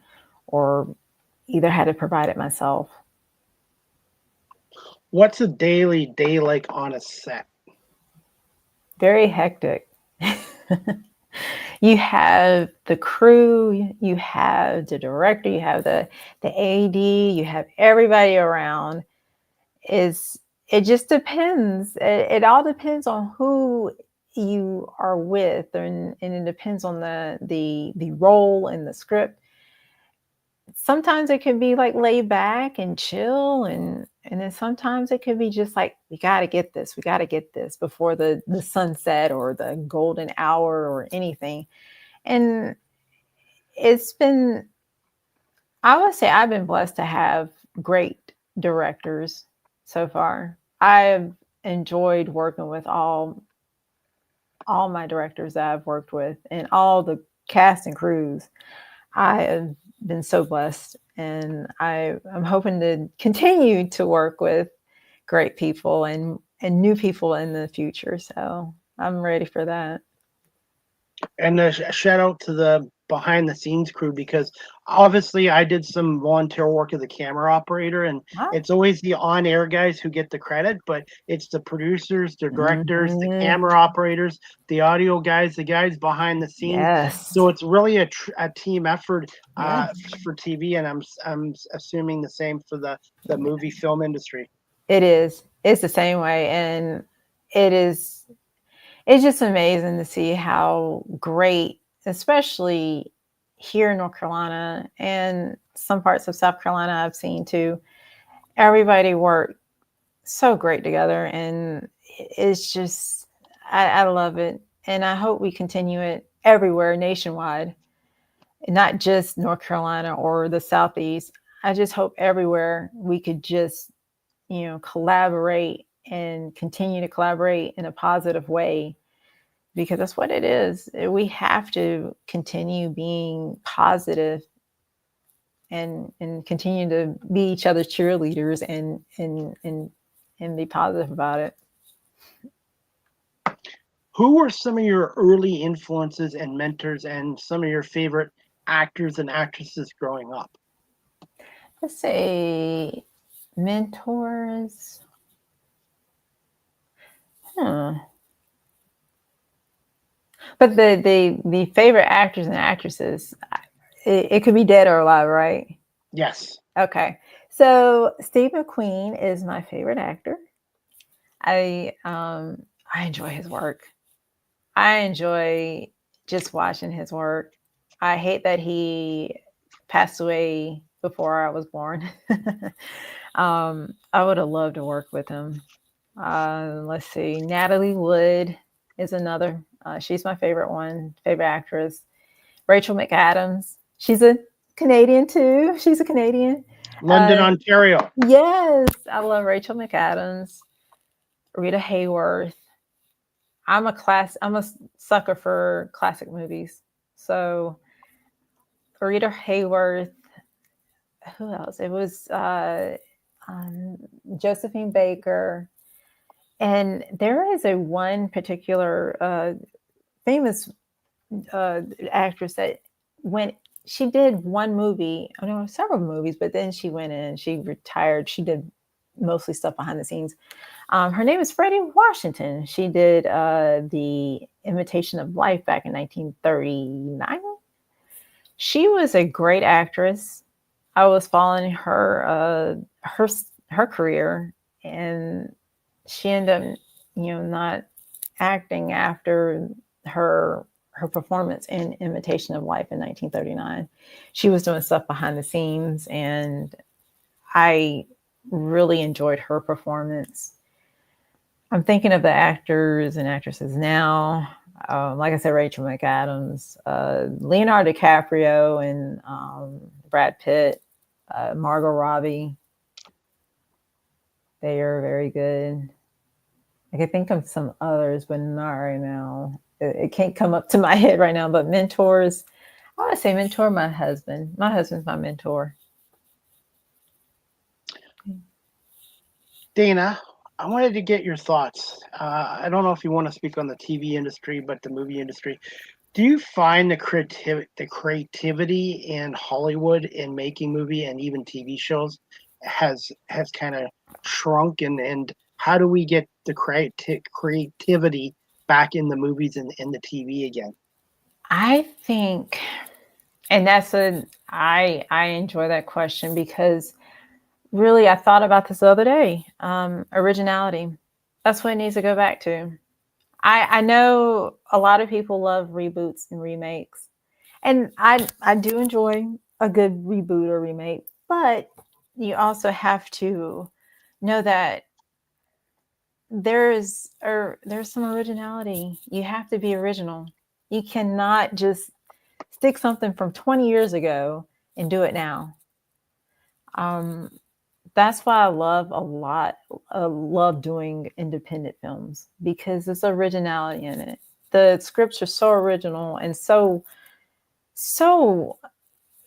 Speaker 3: either had to provide it myself.
Speaker 2: What's a daily day like on a set?
Speaker 3: Very hectic. You have the crew, you have the director, you have the AD, you have everybody around. It just depends. It all depends on who you are with, and it depends on the role and the script. sometimes it can be like laid back and chill, and then sometimes it could be just like, we got to get this, before the sunset or the golden hour or anything. And it's been, I would say I've been blessed to have great directors so far. I've enjoyed working with all my directors that I've worked with, and all the cast and crews. I have been so blessed, and I'm hoping to continue to work with great people and new people in the future. So I'm ready for that.
Speaker 2: And a shout out to the behind the scenes crew, because obviously I did some volunteer work as a camera operator, and
Speaker 3: Wow.
Speaker 2: it's always the on air guys who get the credit, but it's the producers, the directors, the camera operators, the audio guys, the guys behind the scenes.
Speaker 3: Yes.
Speaker 2: So it's really a team effort
Speaker 3: Yeah.
Speaker 2: for TV, and I'm assuming the same for the movie film industry.
Speaker 3: It is. It's the same way, and it's just amazing to see how great, especially here in North Carolina and some parts of South Carolina I've seen too, everybody worked so great together. And it's just, I love it. And I hope we continue it everywhere nationwide, not just North Carolina or the Southeast. I just hope everywhere we could just, collaborate and continue to collaborate in a positive way, because that's what it is. We have to continue being positive and continue to be each other's cheerleaders and be positive about it.
Speaker 2: Who were some of your early influences and mentors, and some of your favorite actors and actresses growing up?
Speaker 3: Let's say mentors. But the favorite actors and actresses, it could be dead or alive, right?
Speaker 2: Yes.
Speaker 3: Okay. So Steve McQueen is my favorite actor. I enjoy his work. I enjoy just watching his work. I hate that he passed away before I was born. I would have loved to work with him. Let's see. Natalie Wood is another. She's my favorite actress. Rachel McAdams. She's a Canadian too. She's a Canadian.
Speaker 2: London, Ontario.
Speaker 3: Yes, I love Rachel McAdams. Rita Hayworth. I'm a sucker for classic movies. So Rita Hayworth. Who else? It was Josephine Baker. And there is a one particular famous actress that she did one movie, several movies, but then she went in, she retired. She did mostly stuff behind the scenes. Her name is Freddie Washington. She did The Imitation of Life back in 1939. She was a great actress. I was following her career, and she ended up, not acting after her performance in Imitation of Life in 1939. She was doing stuff behind the scenes, and I really enjoyed her performance. I'm thinking of the actors and actresses now. Like I said, Rachel McAdams, Leonardo DiCaprio, and Brad Pitt, Margot Robbie. They are very good. I can think of some others, but not right now. It can't come up to my head right now. But mentors, I want to say mentor my husband. My husband's my mentor.
Speaker 2: Dana, I wanted to get your thoughts. I don't know if you want to speak on the TV industry, but the movie industry. Do you find the creativity in Hollywood in making movie and even TV shows has kind of shrunk, and how do we get the creativity back in the movies and in the TV again?
Speaker 3: I think, and I enjoy that question, because really, I thought about this the other day. Originality. That's what it needs to go back to. I know a lot of people love reboots and remakes, and I do enjoy a good reboot or remake, but you also have to know that there's some originality. You have to be original. You cannot just stick something from 20 years ago and do it now. That's why I love doing independent films, because there's originality in it. The scripts are so original and so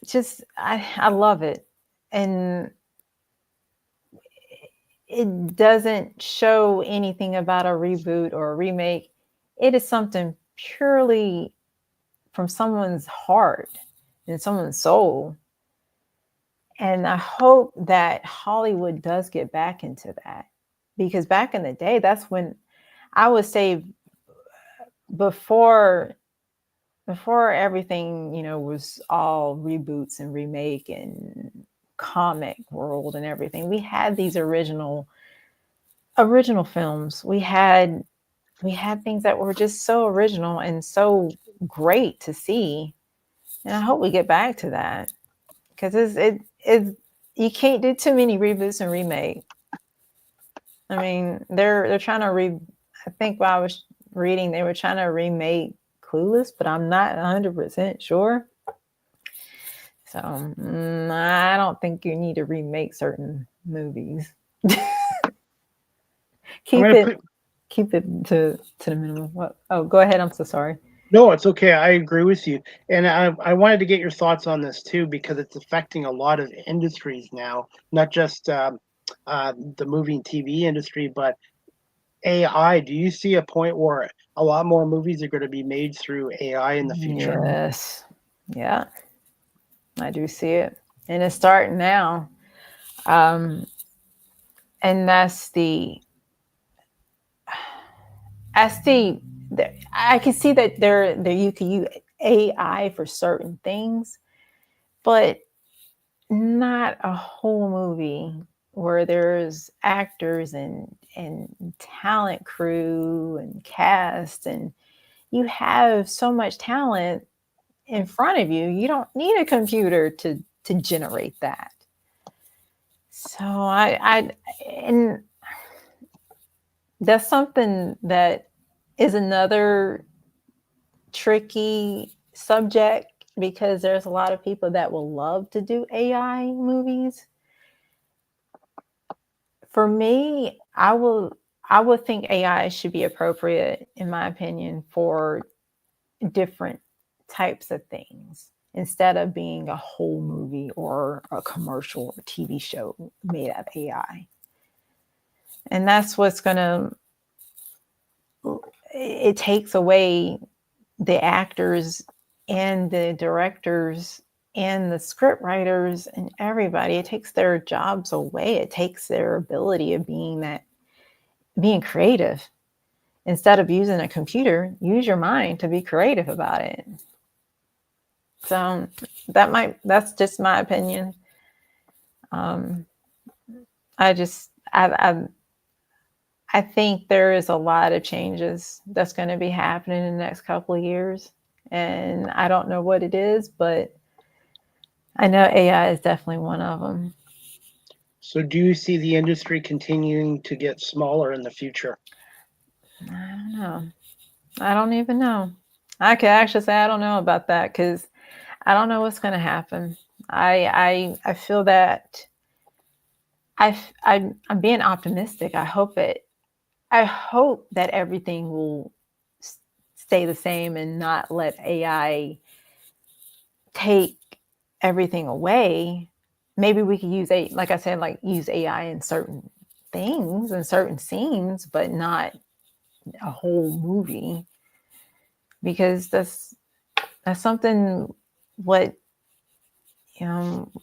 Speaker 3: just, I love it. And it doesn't show anything about a reboot or a remake. It is something purely from someone's heart and someone's soul. And I hope that Hollywood does get back into that, because back in the day, that's when I would say before everything, was all reboots and remake and comic world and everything. We had these original films. We had things that were just so original and so great to see. And I hope we get back to that, because you can't do too many reboots and remake. I mean, they're trying to I think while I was reading, they were trying to remake Clueless, but I'm not 100% sure. So I don't think you need to remake certain movies. keep it to the minimum. What? Oh, go ahead. I'm so sorry.
Speaker 2: No, it's okay. I agree with you. And I wanted to get your thoughts on this too, because it's affecting a lot of industries now, not just the movie and TV industry, but AI. Do you see a point where a lot more movies are going to be made through AI in the future?
Speaker 3: Yes. Yeah, I do see it. And it's starting now. And that's I can see that there you can use AI for certain things, but not a whole movie where there's actors and talent crew and cast, and you have so much talent in front of you. You don't need a computer to generate that. So and that's something that is another tricky subject, because there's a lot of people that will love to do AI movies. For me, I would think AI should be appropriate, in my opinion, for different types of things, instead of being a whole movie or a commercial or TV show made out of AI. And that's what's it takes away the actors and the directors and the script writers and everybody. It takes their jobs away. It takes their ability of being creative. Instead of using a computer, use your mind to be creative about it. So that's just my opinion. I think there is a lot of changes that's going to be happening in the next couple of years. And I don't know what it is, but I know AI is definitely one of them.
Speaker 2: So do you see the industry continuing to get smaller in the future?
Speaker 3: I don't know. I don't even know. I could actually say I don't know about that, because I don't know what's going to happen. I feel that I'm being optimistic. I hope that everything will stay the same and not let AI take everything away. Maybe we could use like I said, use AI in certain things and certain scenes, but not a whole movie, because that's something what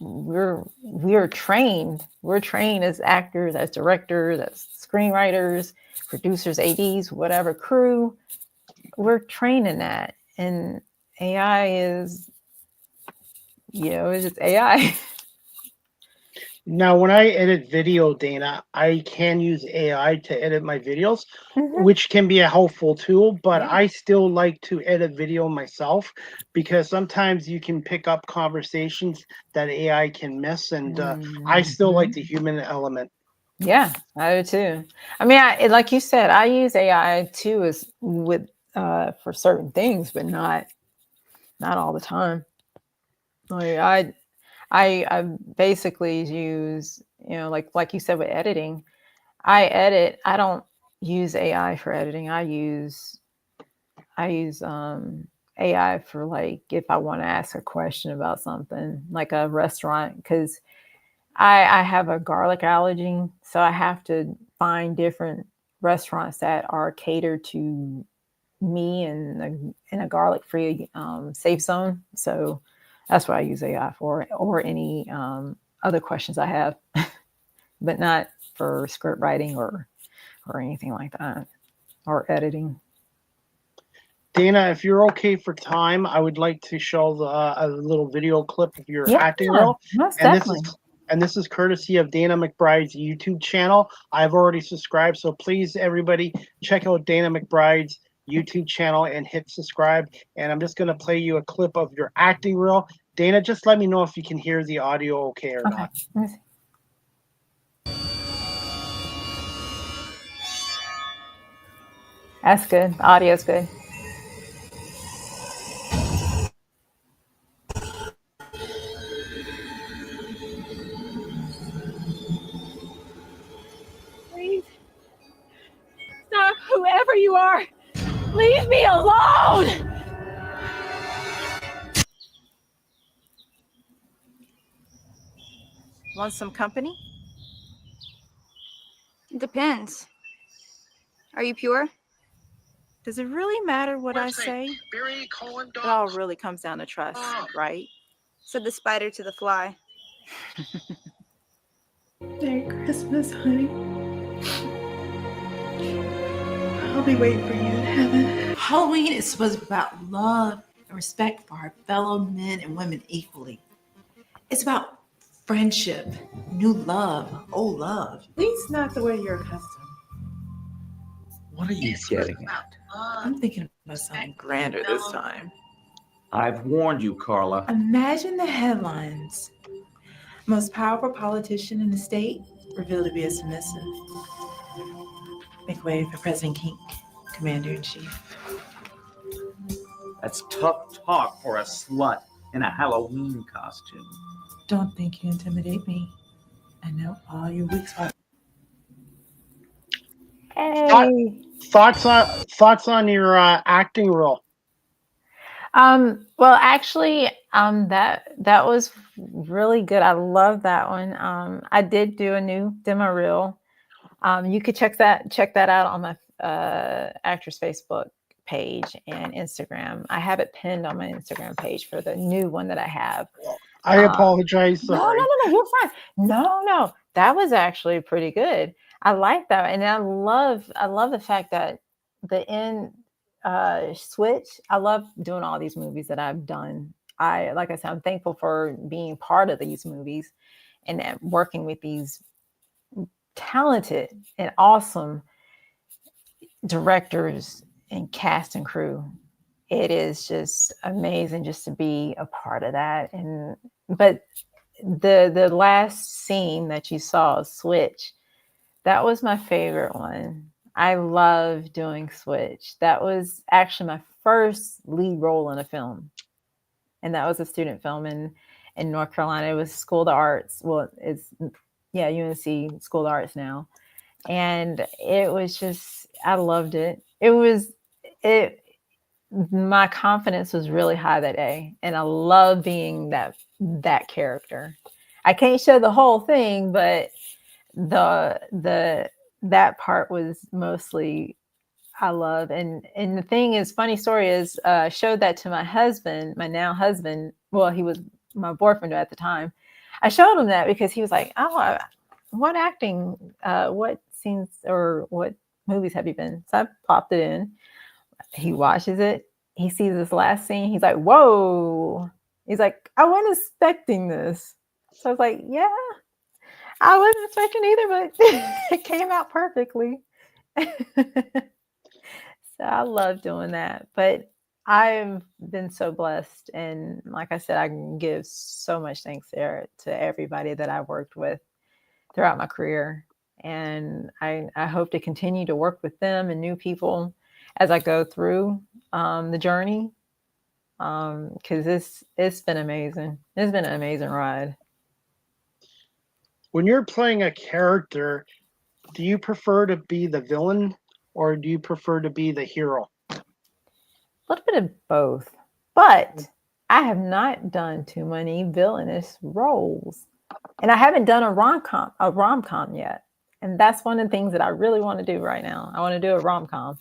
Speaker 3: we're trained as actors, as directors, as screenwriters, producers, ads, whatever crew. We're trained in that, and AI is it's just AI.
Speaker 2: Now, when I edit video, Dana, I can use AI to edit my videos,
Speaker 3: Mhm.
Speaker 2: which can be a helpful tool, but
Speaker 3: Yeah.
Speaker 2: I still like to edit video myself because sometimes you can pick up conversations that AI can miss, and I still like
Speaker 3: Mhm.
Speaker 2: the human element.
Speaker 3: Yeah, I do too. I mean, like you said, I use AI too as with for certain things, but not all the time. Like I basically use, like you said with editing, I edit. I don't use AI for editing. I use AI for like if I want to ask a question about something like a restaurant because I have a garlic allergy, so I have to find different restaurants that are catered to me in a garlic free safe zone. So that's what I use AI for, or any other questions I have, but not for script writing or anything like that or editing.
Speaker 2: Dana, if you're okay for time, I would like to show a little video clip of your
Speaker 3: Yeah,
Speaker 2: acting reel,
Speaker 3: most
Speaker 2: and this is
Speaker 3: definitely.
Speaker 2: and this is courtesy of Dana McBride's YouTube channel. I've already subscribed, so please, everybody, check out Dana McBride's YouTube channel and hit subscribe. And I'm just going to play you a clip of your acting reel. Dana, just let me know if you can hear the audio okay or
Speaker 3: Okay.
Speaker 2: not.
Speaker 3: Let me see. That's good. The audio's good. Please stop, whoever you are. Leave me alone. Want some company?
Speaker 4: Depends. Are you pure?
Speaker 3: Does it really matter what I say? It all really comes down to trust, right?
Speaker 4: Said the spider to the fly.
Speaker 5: Merry Christmas, honey. I'll be waiting for you in heaven. Halloween is supposed to be about love and respect for our fellow men and women equally. It's about friendship, new love, old love. At least not the way you're accustomed.
Speaker 6: What are you getting at?
Speaker 5: I'm thinking about something grander this time.
Speaker 6: I've warned you, Carla.
Speaker 5: Imagine the headlines. Most powerful politician in the state revealed to be a submissive. Make way for President King, Commander-in-Chief.
Speaker 6: That's tough talk for a slut in a Halloween costume.
Speaker 5: Don't think you intimidate me. I know all your weak spots.
Speaker 2: Thought,
Speaker 3: Hey.
Speaker 2: thoughts on your acting role?
Speaker 3: Well, actually, that was really good. I love that one. I did do a new demo reel. You could check that out on my actress Facebook page and Instagram. I have it pinned on my Instagram page for the new one that I have.
Speaker 2: I apologize. Sorry.
Speaker 3: No, you're fine. No, that was actually pretty good. I like that, and I love the fact that the end switch. I love doing all these movies that I've done. Like I said, I'm thankful for being part of these movies and working with these talented and awesome directors and cast and crew. It is just amazing just to be a part of that. And but the last scene that you saw, Switch, that was my favorite one. I love doing Switch. That was actually my first lead role in a film, and that was a student film in North Carolina. It was School of the Arts. Well, it's UNC School of the Arts now, and it was just I loved it. It my confidence was really high that day, and I love being that character. I can't show the whole thing, but the that part was mostly I love. And the thing is, funny story is, showed that to my husband, my now husband. Well, he was my boyfriend at the time. I showed him that because he was like, "Oh, what acting? What scenes or what movies have you been?" So I popped it in. He watches it. He sees this last scene. He's like, "Whoa!" He's like, "I wasn't expecting this." So I was like, "Yeah." I wasn't expecting either, but it came out perfectly. So I love doing that. But I've been so blessed. And like I said, I can give so much thanks there to everybody that I worked with throughout my career. And I hope to continue to work with them and new people as I go through the journey. Because it's been amazing. It's been an amazing ride.
Speaker 2: When you're playing a character, do you prefer to be the villain or do you prefer to be the hero?
Speaker 3: A little bit of both, but I have not done too many villainous roles, and I haven't done a rom-com yet. And that's one of the things that I really want to do right now. I want to do a rom-com.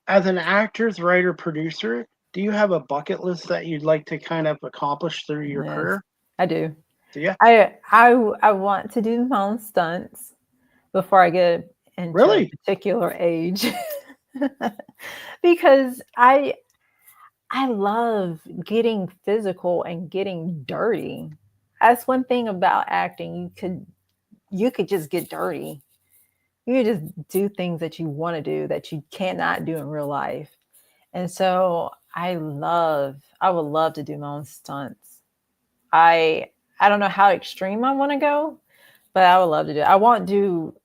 Speaker 2: As an actor's writer producer, do you have a bucket list that you'd like to kind of accomplish through your
Speaker 3: Yes,
Speaker 2: career?
Speaker 3: I do.
Speaker 2: Do you?
Speaker 3: I want to do my own stunts before I get into a
Speaker 2: Really?
Speaker 3: particular age. Because I love getting physical and getting dirty. That's one thing about acting. You could just get dirty. You could just do things that you want to do that you cannot do in real life. And so I would love to do my own stunts. I don't know how extreme I want to go, but I would love to do it. I won't do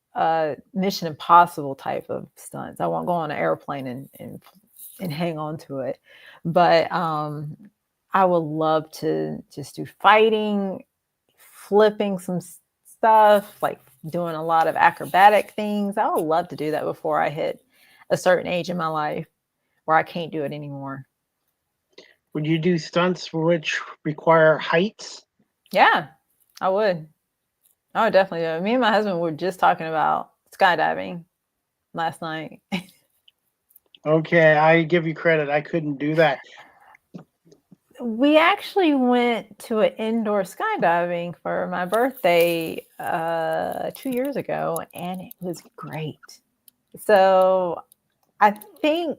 Speaker 3: Mission Impossible type of stunts. I won't go on an airplane and hang on to it. But I would love to just do fighting, flipping some stuff, like doing a lot of acrobatic things. I would love to do that before I hit a certain age in my life where I can't do it anymore.
Speaker 2: Would you do stunts which require heights?
Speaker 3: Yeah, I would. I would definitely do it. Me and my husband were just talking about skydiving last night.
Speaker 2: Okay, I give you credit. I couldn't do that.
Speaker 3: We actually went to an indoor skydiving for my birthday 2 years ago, and it was great. So I think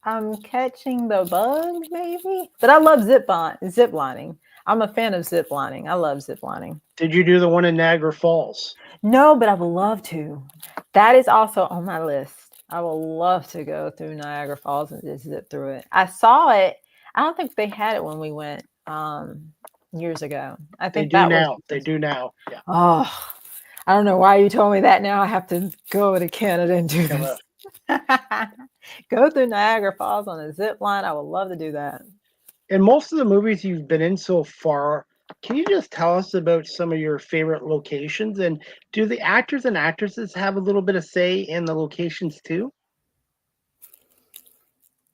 Speaker 3: I'm catching the bug, maybe. But I love zip lining. I'm a fan of zip lining. I love zip lining.
Speaker 2: Did you do the one in Niagara Falls?
Speaker 3: No, but I would love to. That is also on my list. I would love to go through Niagara Falls and just zip through it. I saw it. I don't think they had it when we went years ago. I think
Speaker 2: They do now. They do now. Yeah.
Speaker 3: Oh, I don't know why you told me that. Now I have to go to Canada and do this. Go through Niagara Falls on a zip line. I would love to do that.
Speaker 2: In most of the movies you've been in so far, can you just tell us about some of your favorite locations? And do the actors and actresses have a little bit of say in the locations too?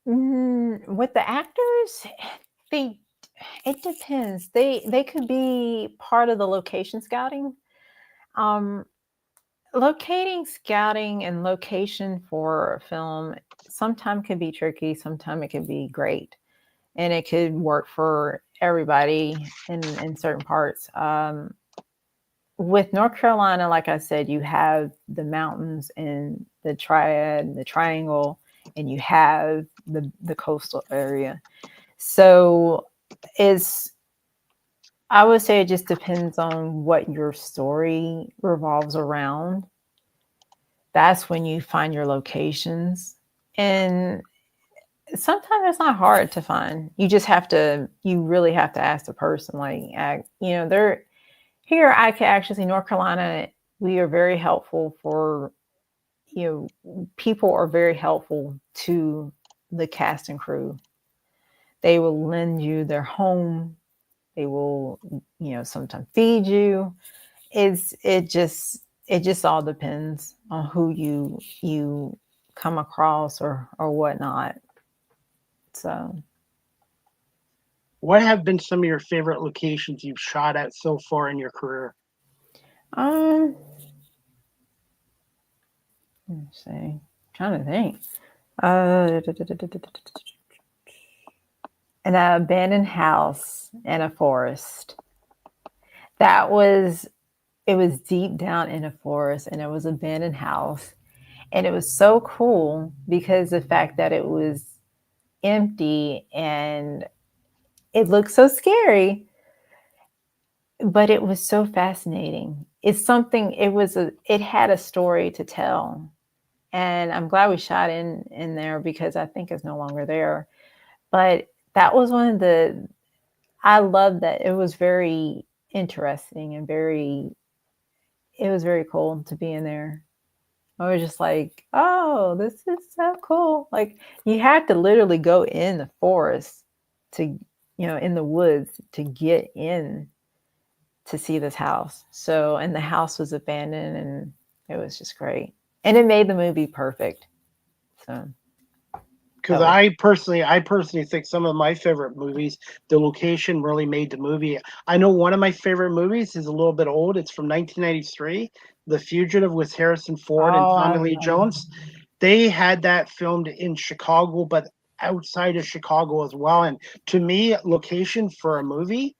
Speaker 3: With the actors, it depends. They could be part of the location scouting. Locating, scouting, and location for a film sometimes can be tricky. Sometimes it can be great, and it could work for everybody in certain parts. With North Carolina, like I said, you have the mountains and the triad, the triangle, and you have the coastal area. So I would say it just depends on what your story revolves around. That's when you find your locations. And sometimes it's not hard to find. You really have to ask the person, like, they're here. I can actually see North Carolina. We are very helpful people are very helpful to the cast and crew. They will lend you their home. They will, sometimes feed you. It just all depends on who you come across or whatnot. So,
Speaker 2: what have been some of your favorite locations you've shot at so far in your career?
Speaker 3: Let's see. I'm trying to think. An abandoned house in a forest. It was deep down in a forest, and it was an abandoned house. And it was so cool because the fact that it was empty and it looked so scary. but it was so fascinating. It's something, it had a story to tell. And I'm glad we shot in there because I think it's no longer there. But that was I love that. It was very interesting and it was very cool to be in there. I was just like, oh, this is so cool. Like you had to literally go in the forest to, in the woods to get in to see this house. So, and the house was abandoned and it was just great. And it made the movie perfect. So,
Speaker 2: Because I personally think some of my favorite movies, the location really made the movie. I know one of my favorite movies is a little bit old. It's from 1993, The Fugitive with Harrison Ford and
Speaker 3: oh, I
Speaker 2: Tommy Lee
Speaker 3: love,
Speaker 2: Jones. They had that filmed in Chicago, but outside of Chicago as well. And to me, location for a movie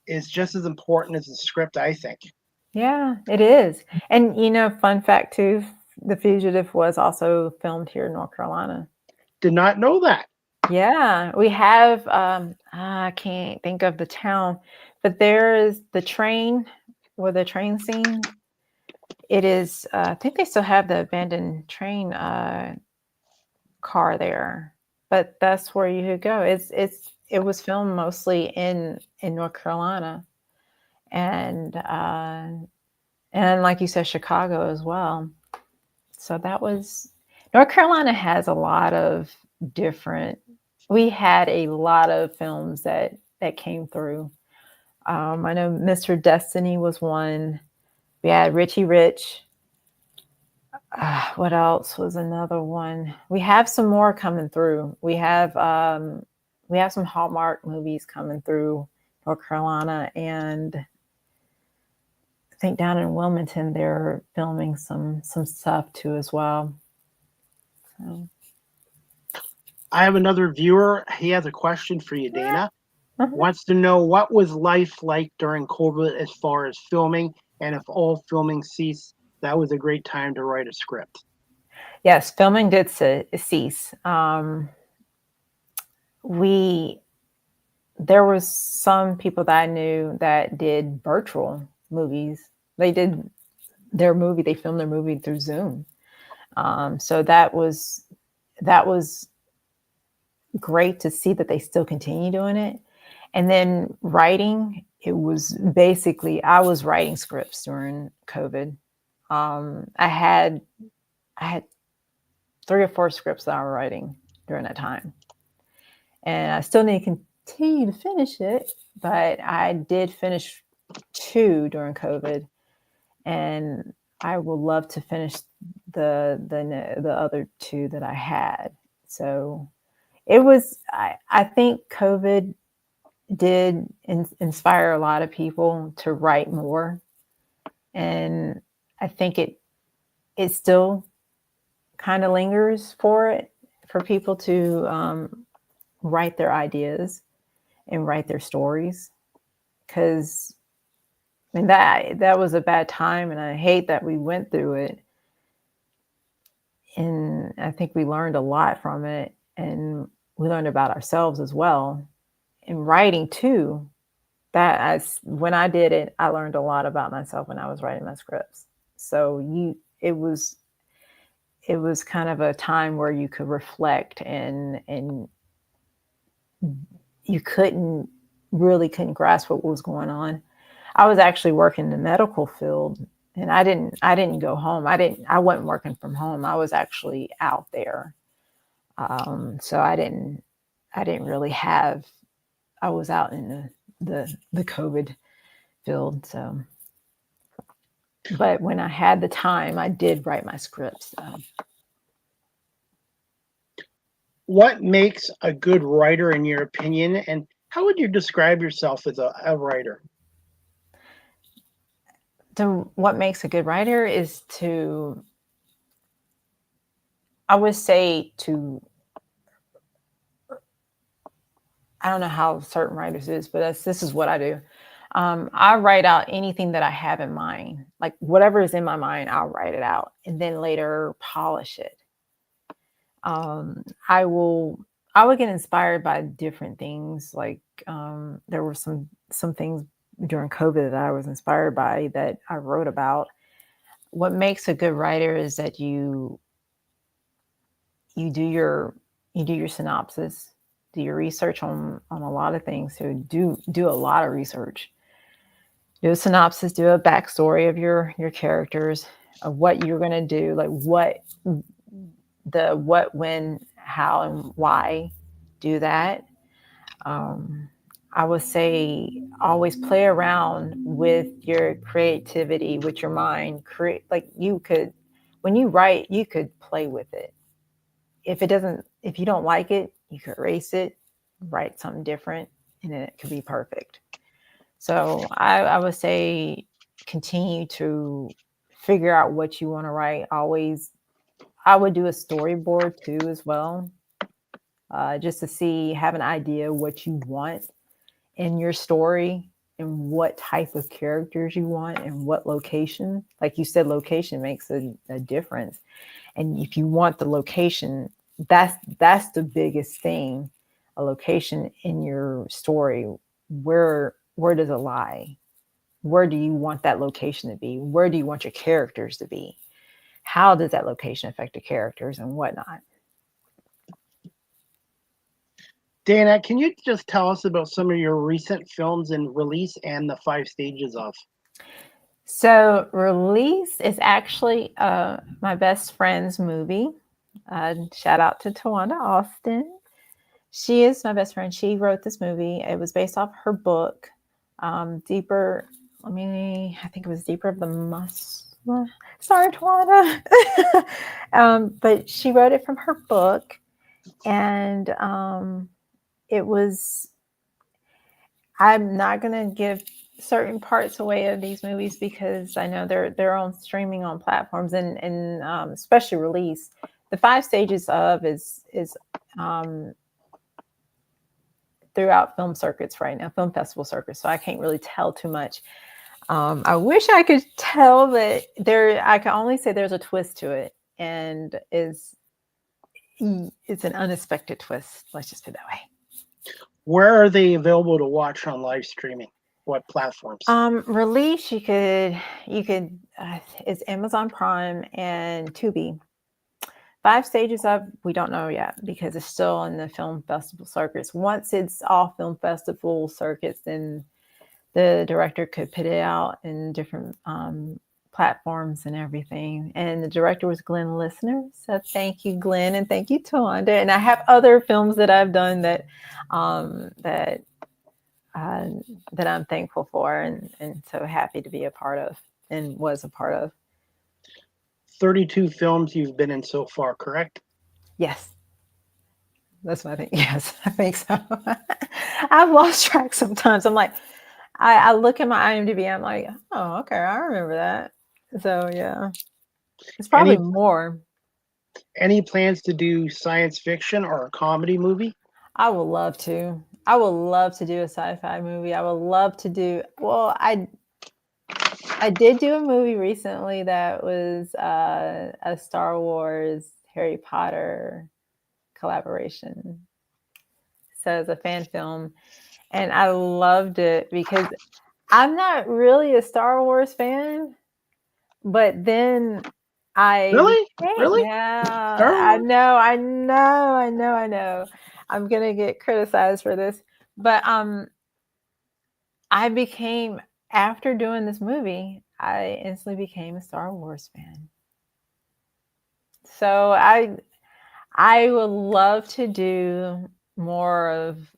Speaker 2: is just as important as the script, I think.
Speaker 3: yeah, it is. And, fun fact too, The Fugitive was also filmed here in North Carolina.
Speaker 2: Did not know that.
Speaker 3: Yeah, we have, I can't think of the town, but there is the train where the train scene. It is, I think they still have the abandoned train car there, but that's where you could go. It was filmed mostly in North Carolina, and like you said, Chicago as well. So that was North Carolina has a lot of different. We had a lot of films that came through. I know Mr. Destiny was one. We had Richie Rich. What else was another one? We have some more coming through. We have some Hallmark movies coming through North Carolina, and I think down in Wilmington they're filming some stuff too as well. So,
Speaker 2: I have another viewer. He has a question for you, Dana.
Speaker 3: uh-huh.
Speaker 2: Wants to know what was life like during COVID as far as filming, and if all filming ceased, that was a great time to write a script.
Speaker 3: Yes, filming did cease. There was some people that I knew that did virtual movies. They did they filmed their movie through Zoom. So that was great to see that they still continue doing it. And then writing, it was basically, I was writing scripts during COVID. I had 3 or 4 scripts that I was writing during that time. And I still need to continue to finish it, but I did finish 2 during COVID, and I would love to finish the other 2 that I had. So it was, I think COVID did inspire a lot of people to write more, and I think it still kind of lingers for people to write their ideas and write their stories, because I mean that was a bad time, and I hate that we went through it. And I think we learned a lot from it, and we learned about ourselves as well. In writing too, when I did it, I learned a lot about myself when I was writing my scripts. So it was kind of a time where you could reflect, and you couldn't grasp what was going on. I was actually working in the medical field, and I didn't go home. I wasn't working from home. I was actually out there. So I didn't really have, I was out in the COVID field. So, but when I had the time, I did write my scripts. So.
Speaker 2: What makes a good writer, in your opinion, and how would you describe yourself as a writer?
Speaker 3: What makes a good writer is I would say I don't know how certain writers is, but this is what I do. I write out anything that I have in mind, like whatever is in my mind, I'll write it out and then later polish it. I would get inspired by different things. Like there were some things during COVID that I was inspired by, that I wrote about. What makes a good writer is that you do your synopsis, do your research on a lot of things. So do a lot of research. Do a synopsis, do a backstory of your characters, of what you're going to do, like what, when, how, and why. Do that. I would say always play around with your creativity, with your mind. Create, like, when you write, you could play with it. If you don't like it, you could erase it, write something different, and then it could be perfect. So I would say continue to figure out what you want to write. Always, I would do a storyboard too as well, just to have an idea what you want in your story and what type of characters you want and what location. Like you said, location makes a difference. And if you want the location, that's the biggest thing, a location in your story. Where does it lie? Where do you want that location to be? Where do you want your characters to be? How does that location affect the characters and whatnot?
Speaker 2: Dana, can you just tell us about some of your recent films in release and the 5 stages of?
Speaker 3: So Release is actually my best friend's movie. Shout out to Tawanda Austin. She is my best friend. She wrote this movie. It was based off her book, Deeper. I think it was Deeper of the Muscle. Sorry, Tawanda. But she wrote it from her book, and it was. I'm not gonna give certain parts away of these movies because I know they're on streaming on platforms, and especially Release. The 5 stages of is throughout film circuits right now, film festival circuits. So I can't really tell too much. I wish I could tell, but I can only say there's a twist to it, and it's an unexpected twist. Let's just put it that way.
Speaker 2: Where are they available to watch on live streaming? What platforms?
Speaker 3: Release, you could it's Amazon Prime and Tubi. 5 stages of, we don't know yet because it's still in the film festival circuits. Once it's off film festival circuits, then the director could put it out in different platforms and everything. And the director was Glenn Listener. So thank you, Glenn, and thank you, Tawanda. And I have other films that I've done that I'm thankful for and so happy to be a part of and was a part of.
Speaker 2: 32 films you've been in so far, correct?
Speaker 3: Yes. That's what I think. Yes, I think so. I've lost track sometimes. I'm like, I look at my IMDb, I'm like, oh, okay, I remember that. So yeah, it's probably more.
Speaker 2: Any plans to do science fiction or a comedy movie?
Speaker 3: I would love to. I would love to do a sci-fi movie. I would love to do, well, I did do a movie recently that was a Star Wars Harry Potter collaboration. So it's a fan film. And I loved it because I'm not really a Star Wars fan, but then
Speaker 2: Really?
Speaker 3: Yeah,
Speaker 2: Star
Speaker 3: I
Speaker 2: Wars?
Speaker 3: know. I'm gonna get criticized for this, but after doing this movie, I instantly became a Star Wars fan. So I would love to do more of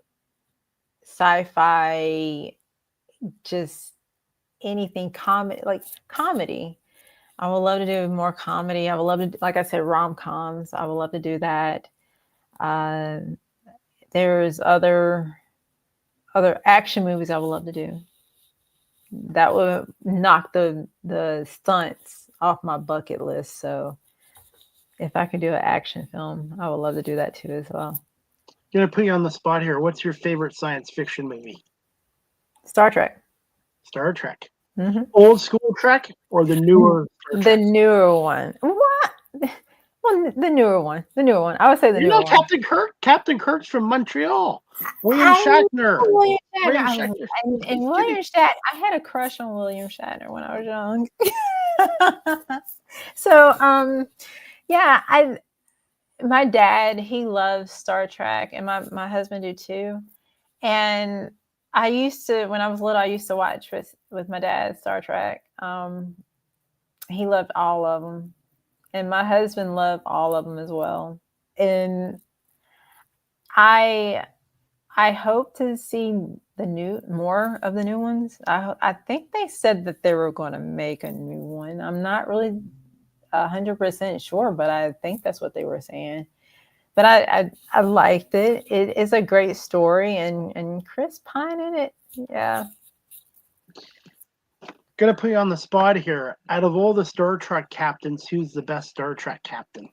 Speaker 3: sci-fi, just anything comedy. I would love to do more comedy. I would love to, like I said, rom-coms. I would love to do that. There's other action movies I would love to do. That would knock the stunts off my bucket list. So if I could do an action film, I would love to do that too as well.
Speaker 2: I'm gonna put you on the spot here. What's your favorite science fiction movie?
Speaker 3: Star Trek.
Speaker 2: Star Trek.
Speaker 3: Mm-hmm.
Speaker 2: Old school Trek or the newer Star
Speaker 3: The
Speaker 2: Trek?
Speaker 3: newer one. What? Well, the newer one. The newer one. I would say the
Speaker 2: You
Speaker 3: newer
Speaker 2: know
Speaker 3: one.
Speaker 2: Captain Kirk? Captain Kirk's from Montreal. William
Speaker 3: I know
Speaker 2: Shatner.
Speaker 3: William Shatner.
Speaker 2: William
Speaker 3: I was,
Speaker 2: Shatner.
Speaker 3: and William Shatner. I had a crush on William Shatner when I was young. So, yeah, my dad, he loves Star Trek, and my husband do too. And I used to, when I was little, I used to watch with my dad Star Trek. He loved all of them, and my husband loved all of them as well. And I hope to see more of the new ones. I think they said that they were going to make a new one. I'm not really 100% sure, but I think that's what they were saying. But I liked it. It is a great story, and Chris Pine in it. Yeah.
Speaker 2: Gonna put you on the spot here. Out of all the Star Trek captains, who's the best Star Trek captain?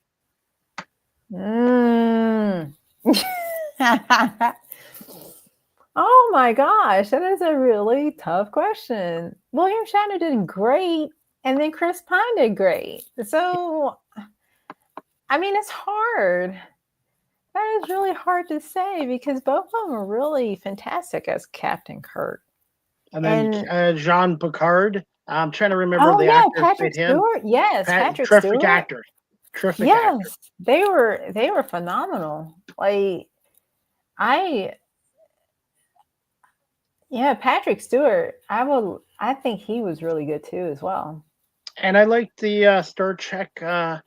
Speaker 3: Oh my gosh, that is a really tough question. William Shatner did great, and then Chris Pine did great. So, I mean, it's hard. That is really hard to say because both of them are really fantastic as Captain Kirk.
Speaker 2: And then Jean Picard. I'm trying to remember
Speaker 3: Oh
Speaker 2: the
Speaker 3: yeah,
Speaker 2: actor who
Speaker 3: Patrick
Speaker 2: played him.
Speaker 3: Stewart. Yes, Patrick
Speaker 2: Terrific
Speaker 3: Stewart.
Speaker 2: actor. Terrific
Speaker 3: Yes,
Speaker 2: actor.
Speaker 3: they were phenomenal. Like Patrick Stewart. I think he was really good too as well.
Speaker 2: And I like the Star Trek. I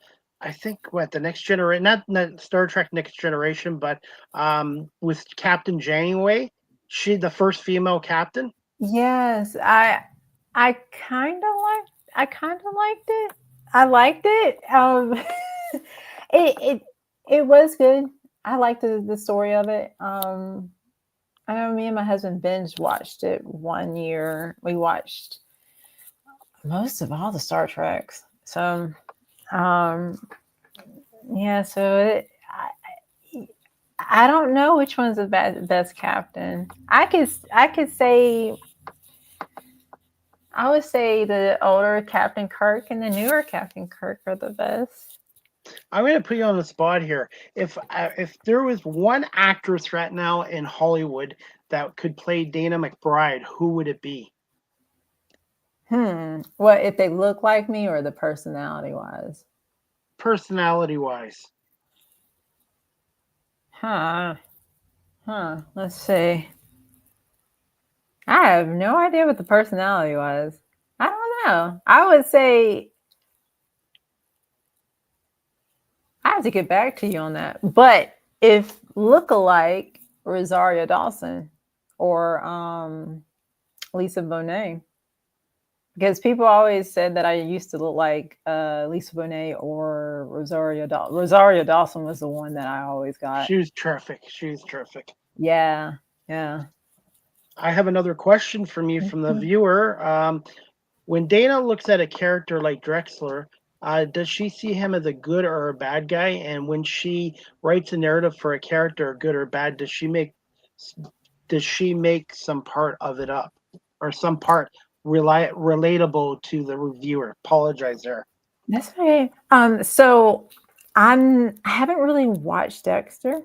Speaker 2: think the Next Generation, not Star Trek Next Generation, but with Captain Janeway, she the first female captain.
Speaker 3: Yes, I kind of liked it. I liked it. It was good. I liked the story of it. I know me and my husband binge watched it one year. We watched most of all the Star Treks. So, yeah. So I don't know which one's the best captain. I could say. I would say the older Captain Kirk and the newer Captain Kirk are the best.
Speaker 2: I'm going to put you on the spot here. If there was one actress right now in Hollywood that could play Dana McBride, who would it be?
Speaker 3: What if they look like me or the personality wise?
Speaker 2: Personality wise.
Speaker 3: Let's see. I have no idea what the personality was. I don't know. I would say I have to get back to you on that. But if look-alike Rosario Dawson or Lisa Bonet, because people always said that I used to look like Lisa Bonet or Rosario Dawson. Rosario Dawson was the one that I always got.
Speaker 2: She was terrific. She was terrific.
Speaker 3: Yeah.
Speaker 2: I have another question from you from the viewer. When Dana looks at a character like Drexler, does she see him as a good or a bad guy? And when she writes a narrative for a character, good or bad, does she make some part of it up or some part relatable to the reviewer? Apologize there.
Speaker 3: That's okay. So I haven't really watched Dexter.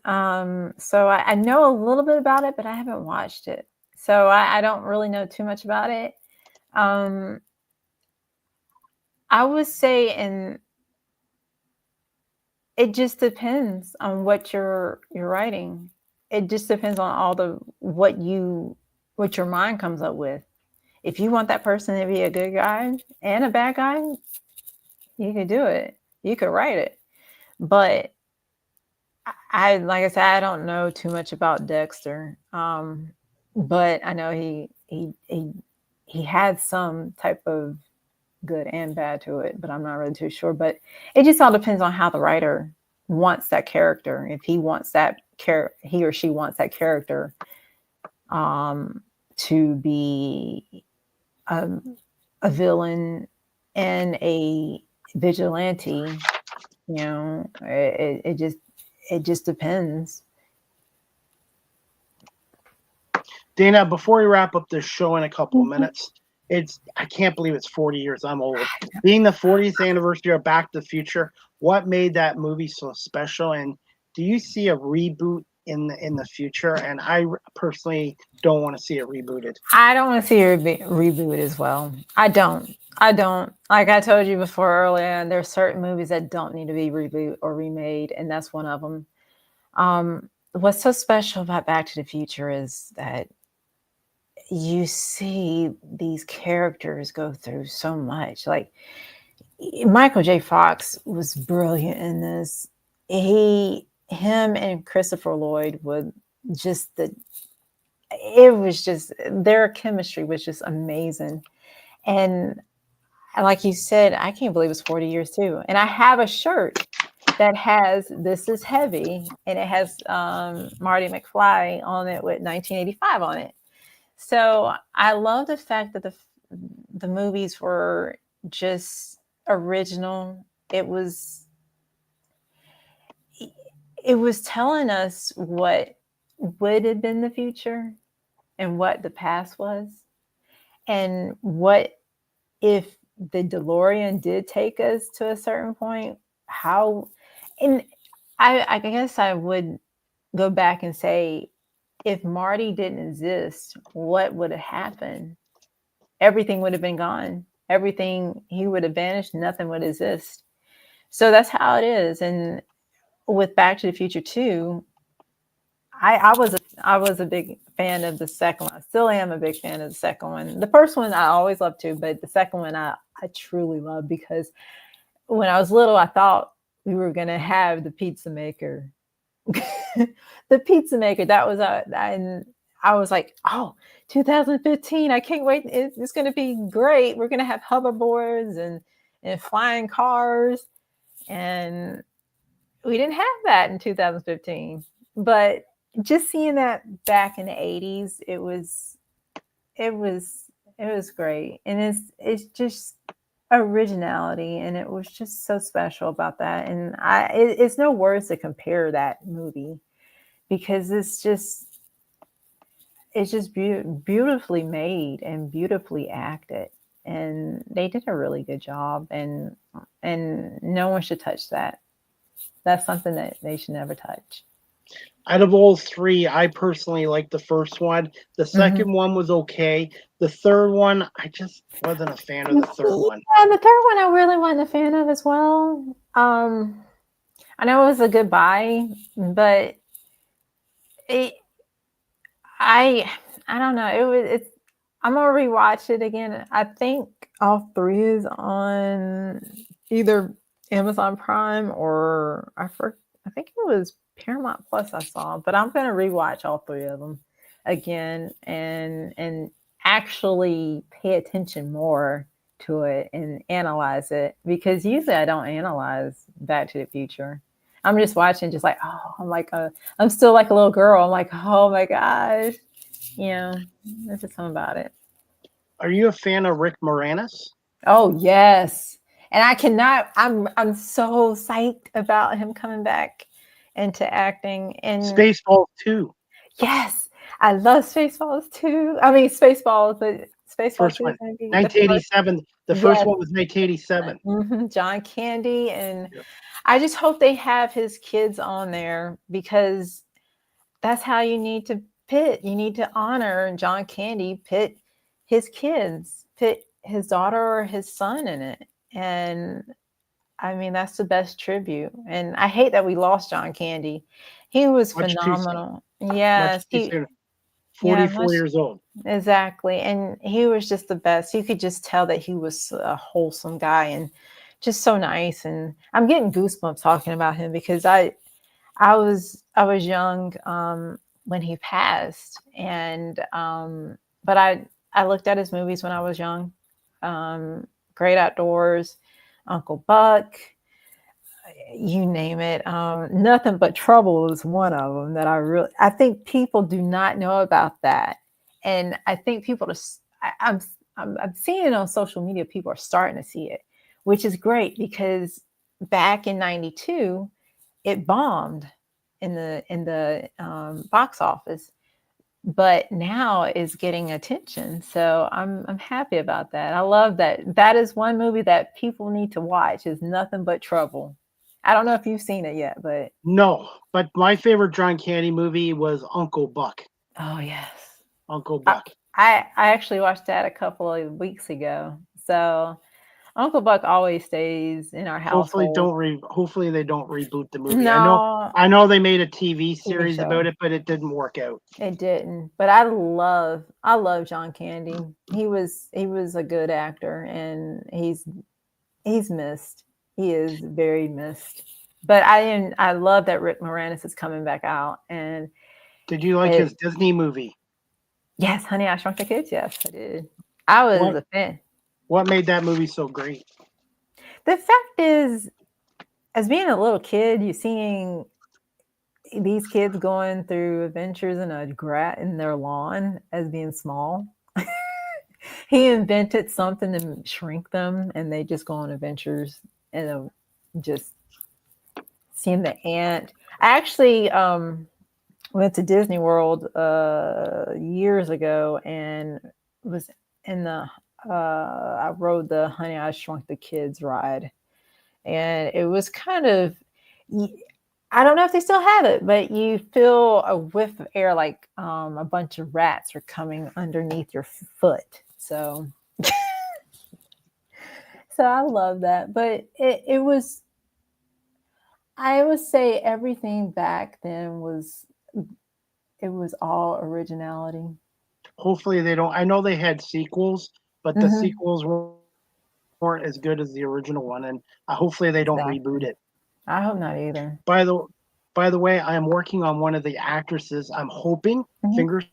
Speaker 3: So I know a little bit about it, but I haven't watched it. So I don't really know too much about it. I would say, it just depends on what you're writing. It just depends on what your mind comes up with. If you want that person to be a good guy and a bad guy, you could do it. You could write it. But like I said, I don't know too much about Dexter. But I know he had some type of good and bad to it, but I'm not really too sure. But it just all depends on how the writer wants that character. If he wants he or she wants that character to be a villain and a vigilante, it just depends.
Speaker 2: Dana, before we wrap up this show in a couple of minutes, I can't believe it's 40 years. I'm old. Being the 40th anniversary of Back to the Future, what made that movie so special? And do you see a reboot in the future? And I personally don't want to see it rebooted.
Speaker 3: I don't want to see a reboot as well. I don't. Like I told you before earlier, there's certain movies that don't need to be rebooted or remade, and that's one of them. What's so special about Back to the Future is that you see these characters go through so much. Like Michael J. Fox was brilliant in this. Him and Christopher Lloyd would just it was just their chemistry was just amazing. And like you said, I can't believe it's 40 years too. And I have a shirt that has "This is Heavy" and it has Marty McFly on it with 1985 on it. So I love the fact that the movies were just original. It was telling us what would have been the future and what the past was, and what if the DeLorean did take us to a certain point, how. And I guess I would go back and say, if Marty didn't exist, what would have happened? Everything would have been gone. Everything, he would have vanished. Nothing would exist. So that's how it is. And with Back to the Future 2, I was a big fan of the second one. I still am a big fan of the second one. The first one I always loved too, but the second one I truly love, because when I was little, I thought we were going to have the pizza maker. The pizza maker, that was and I was like, oh, 2015, I can't wait. It's going to be great. We're going to have hoverboards and flying cars. And we didn't have that in 2015. But just seeing that back in the 80s, it was great. And it's just originality, and it was just so special about that. And it's no words to compare that movie, because it's just beautifully made and beautifully acted, and they did a really good job. And no one should touch that. That's something that they should never touch.
Speaker 2: Out of all three, I personally like the first one. The second one was okay. The third one, I just wasn't a fan of the third one.
Speaker 3: Yeah, the third one I really wasn't a fan of as well. I know it was a good buy, but I don't know. I'm gonna rewatch it again. I think all three is on either Amazon Prime or I think it was Paramount Plus I saw, but I'm gonna rewatch all three of them again and actually pay attention more to it and analyze it, because usually I don't analyze Back to the Future. I'm just watching, just like, oh, I'm still like a little girl. I'm like, oh my gosh, there's just something about it.
Speaker 2: Are you a fan of Rick Moranis?
Speaker 3: Oh yes, and I'm so psyched about him coming back into acting in
Speaker 2: Spaceballs 2.
Speaker 3: Yes, I love Spaceballs 2. I mean Spaceballs, but Spaceballs
Speaker 2: First
Speaker 3: 2
Speaker 2: one,
Speaker 3: is going to be
Speaker 2: 1987. The first one was 1987.
Speaker 3: John Candy, and I just hope they have his kids on there, because that's how you need to pit. You need to honor John Candy, pit his kids, pit his daughter or his son in it. And I mean, that's the best tribute. And I hate that we lost John Candy. He was phenomenal. Yes.
Speaker 2: 44 years old.
Speaker 3: Exactly. And he was just the best. You could just tell that he was a wholesome guy and just so nice. And I'm getting goosebumps talking about him, because I was young when he passed, and but I looked at his movies when I was young. Great Outdoors, Uncle Buck, you name it. Nothing But Trouble is one of them that I think people do not know about that. And I think people I'm seeing it on social media. People are starting to see it, which is great, because back in '92, it bombed in the box office. but now is getting attention. So I'm happy about that. I love that. That is one movie that people need to watch. Is Nothing But Trouble. I don't know if you've seen it yet, but
Speaker 2: No, but my favorite John Candy movie was Uncle Buck.
Speaker 3: oh yes.
Speaker 2: Uncle Buck.
Speaker 3: I actually watched that a couple of weeks ago. So Uncle Buck always stays in our
Speaker 2: Hopefully
Speaker 3: household.
Speaker 2: hopefully they don't reboot the movie.
Speaker 3: No,
Speaker 2: I know they made a TV
Speaker 3: TV
Speaker 2: series
Speaker 3: show.
Speaker 2: about it, but it didn't work out.
Speaker 3: It didn't. But I love John Candy. He was a good actor, and he's missed. He is very missed. But I love that Rick Moranis is coming back out. And
Speaker 2: Did you like his Disney movie?
Speaker 3: yes, Honey, I Shrunk the Kids. Yes, I did. I was a fan.
Speaker 2: What made that movie so great?
Speaker 3: The fact is, as being a little kid, you're seeing these kids going through adventures in their lawn as being small. He invented something to shrink them, and they just go on adventures and just seeing the ant. I actually went to Disney World years ago and was in the I rode the Honey I Shrunk the Kids ride, and it was kind of, I don't know if they still have it, but you feel a whiff of air like a bunch of rats are coming underneath your foot. So I love that. But it was, I would say everything back then was all originality.
Speaker 2: Hopefully they don't. I know they had sequels, but the sequels weren't as good as the original one, and hopefully they don't reboot it.
Speaker 3: I hope not either.
Speaker 2: By the way, I am working on one of the actresses. I'm hoping, fingers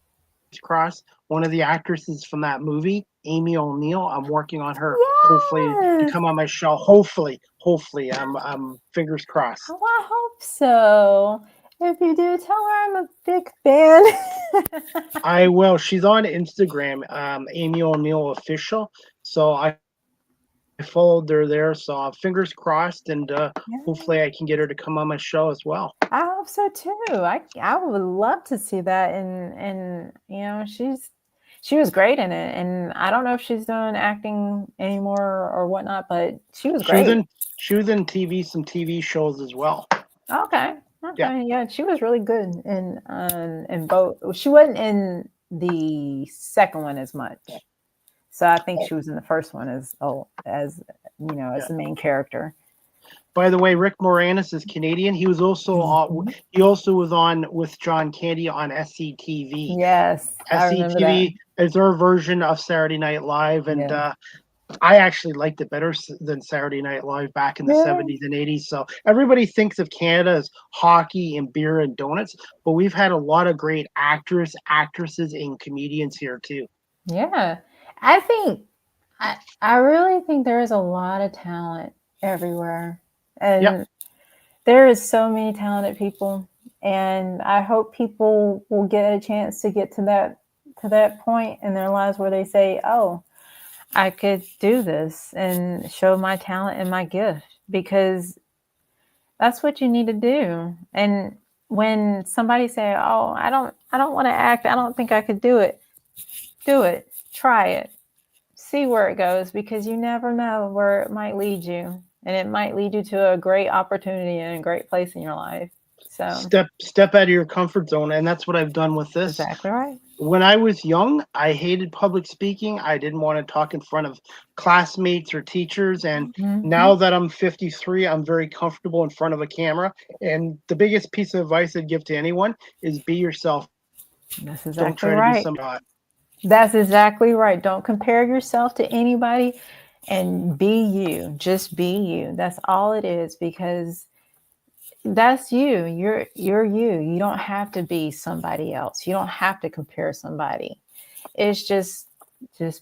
Speaker 2: crossed, one of the actresses from that movie, Amy O'Neill. I'm working on her.
Speaker 3: Yes!
Speaker 2: Hopefully to come on my show. Hopefully, I'm fingers crossed.
Speaker 3: Oh, I hope so. If you do, tell her I'm a big fan.
Speaker 2: I will. She's on Instagram, Amy O'Neill Official. So I followed her there. So fingers crossed, and hopefully I can get her to come on my show as well.
Speaker 3: I hope so too. I would love to see that, and you know, she was great in it, and I don't know if she's doing acting anymore or whatnot, but she was great.
Speaker 2: She was in some TV shows as well.
Speaker 3: Okay. Yeah, she was really good in both. She wasn't in the second one as much, so I think she was in the first one as the main character.
Speaker 2: By the way, Rick Moranis is Canadian. He was also he was on with John Candy on SCTV.
Speaker 3: Yes,
Speaker 2: SCTV is their version of Saturday Night Live, and I actually liked it better than Saturday Night Live back in the 70s and 80s. So everybody thinks of Canada as hockey and beer and donuts, but we've had a lot of great actresses, and comedians here too.
Speaker 3: Yeah, I really think there is a lot of talent everywhere, and there is so many talented people, and I hope people will get a chance to get to that point in their lives where they say, "Oh, I could do this and show my talent and my gift," because that's what you need to do. And when somebody say, "Oh, I don't want to act. I don't think I could do it." Do it. Try it. See where it goes, because you never know where it might lead you, and it might lead you to a great opportunity and a great place in your life. So
Speaker 2: step out of your comfort zone, and that's what I've done with this.
Speaker 3: Exactly right.
Speaker 2: When I was young, I hated public speaking. I didn't want to talk in front of classmates or teachers. And now that I'm 53, I'm very comfortable in front of a camera. And the biggest piece of advice I'd give to anyone is be yourself.
Speaker 3: That's exactly
Speaker 2: Don't try
Speaker 3: right.
Speaker 2: to be somebody.
Speaker 3: That's exactly right. Don't compare yourself to anybody, and be you. Just be you. That's all it is, because that's you. You're you. You don't have to be somebody else. You don't have to compare somebody. It's just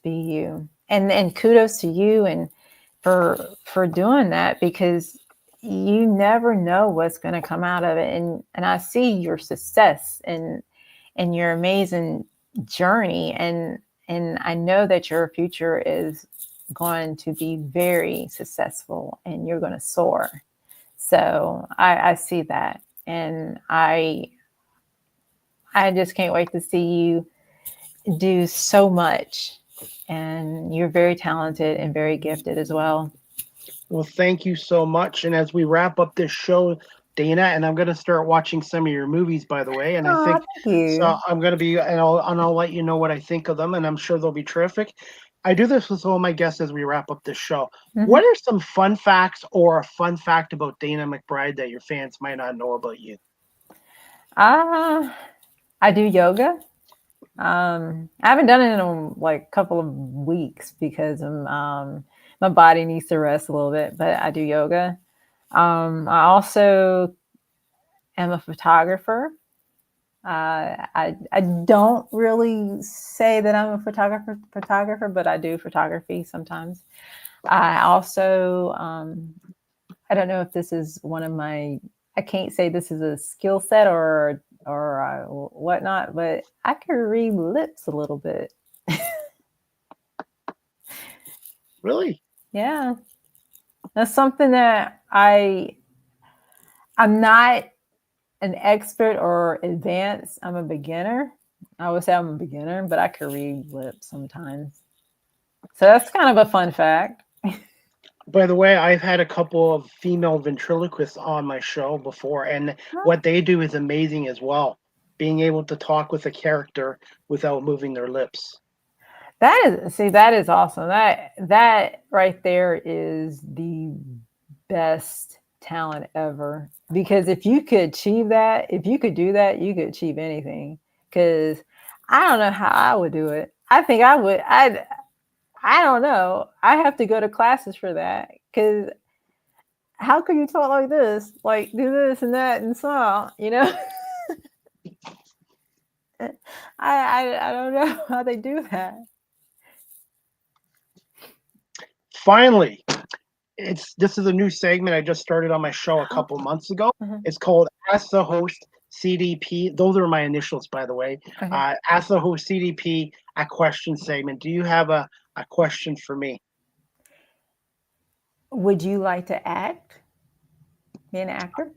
Speaker 3: be you. And kudos to you and for doing that, because you never know what's going to come out of it. And I see your success and your amazing journey, and I know that your future is going to be very successful and you're going to soar. So I see that, and I I just can't wait to see you do so much. And you're very talented and very gifted as well.
Speaker 2: Well, thank you so much. And as we wrap up this show, Dana, and I'm going to start watching some of your movies, by the way. And I
Speaker 3: Oh,
Speaker 2: think
Speaker 3: thank you.
Speaker 2: so. I'm going to be, and I'll let you know what I think of them, and I'm sure they'll be terrific. I do this with all my guests as we wrap up this show. What are some fun facts or a fun fact about Dana McBride that your fans might not know about you?
Speaker 3: I do yoga. I haven't done it in like a couple of weeks because my body needs to rest a little bit, but I do yoga. I also am a photographer. I don't really say that I'm a photographer, but I do photography sometimes. I also, I don't know if this is one of my, I can't say this is a skill set or whatnot, but I can read lips a little bit.
Speaker 2: Really?
Speaker 3: Yeah. That's something that I'm not an expert or advanced. I'm a beginner. I would say I'm a beginner, but I can read lips sometimes. So that's kind of a fun fact.
Speaker 2: By the way, I've had a couple of female ventriloquists on my show before, and what they do is amazing as well. Being able to talk with a character without moving their lips.
Speaker 3: That is awesome. That right there is the best talent ever. Because if you could achieve that, if you could do that, you could achieve anything. Because I don't know how I would do it. I think I would. I don't know. I have to go to classes for that. Because how could you talk like this? Like do this and that and so, you know? I don't know how they do that.
Speaker 2: Finally, this is a new segment I just started on my show a couple months ago. It's called Ask the Host CDP. Those are my initials, by the way.
Speaker 3: Okay.
Speaker 2: Ask the Host CDP, a question segment. Do you have a question for me?
Speaker 3: Would you like to act? Be an actor?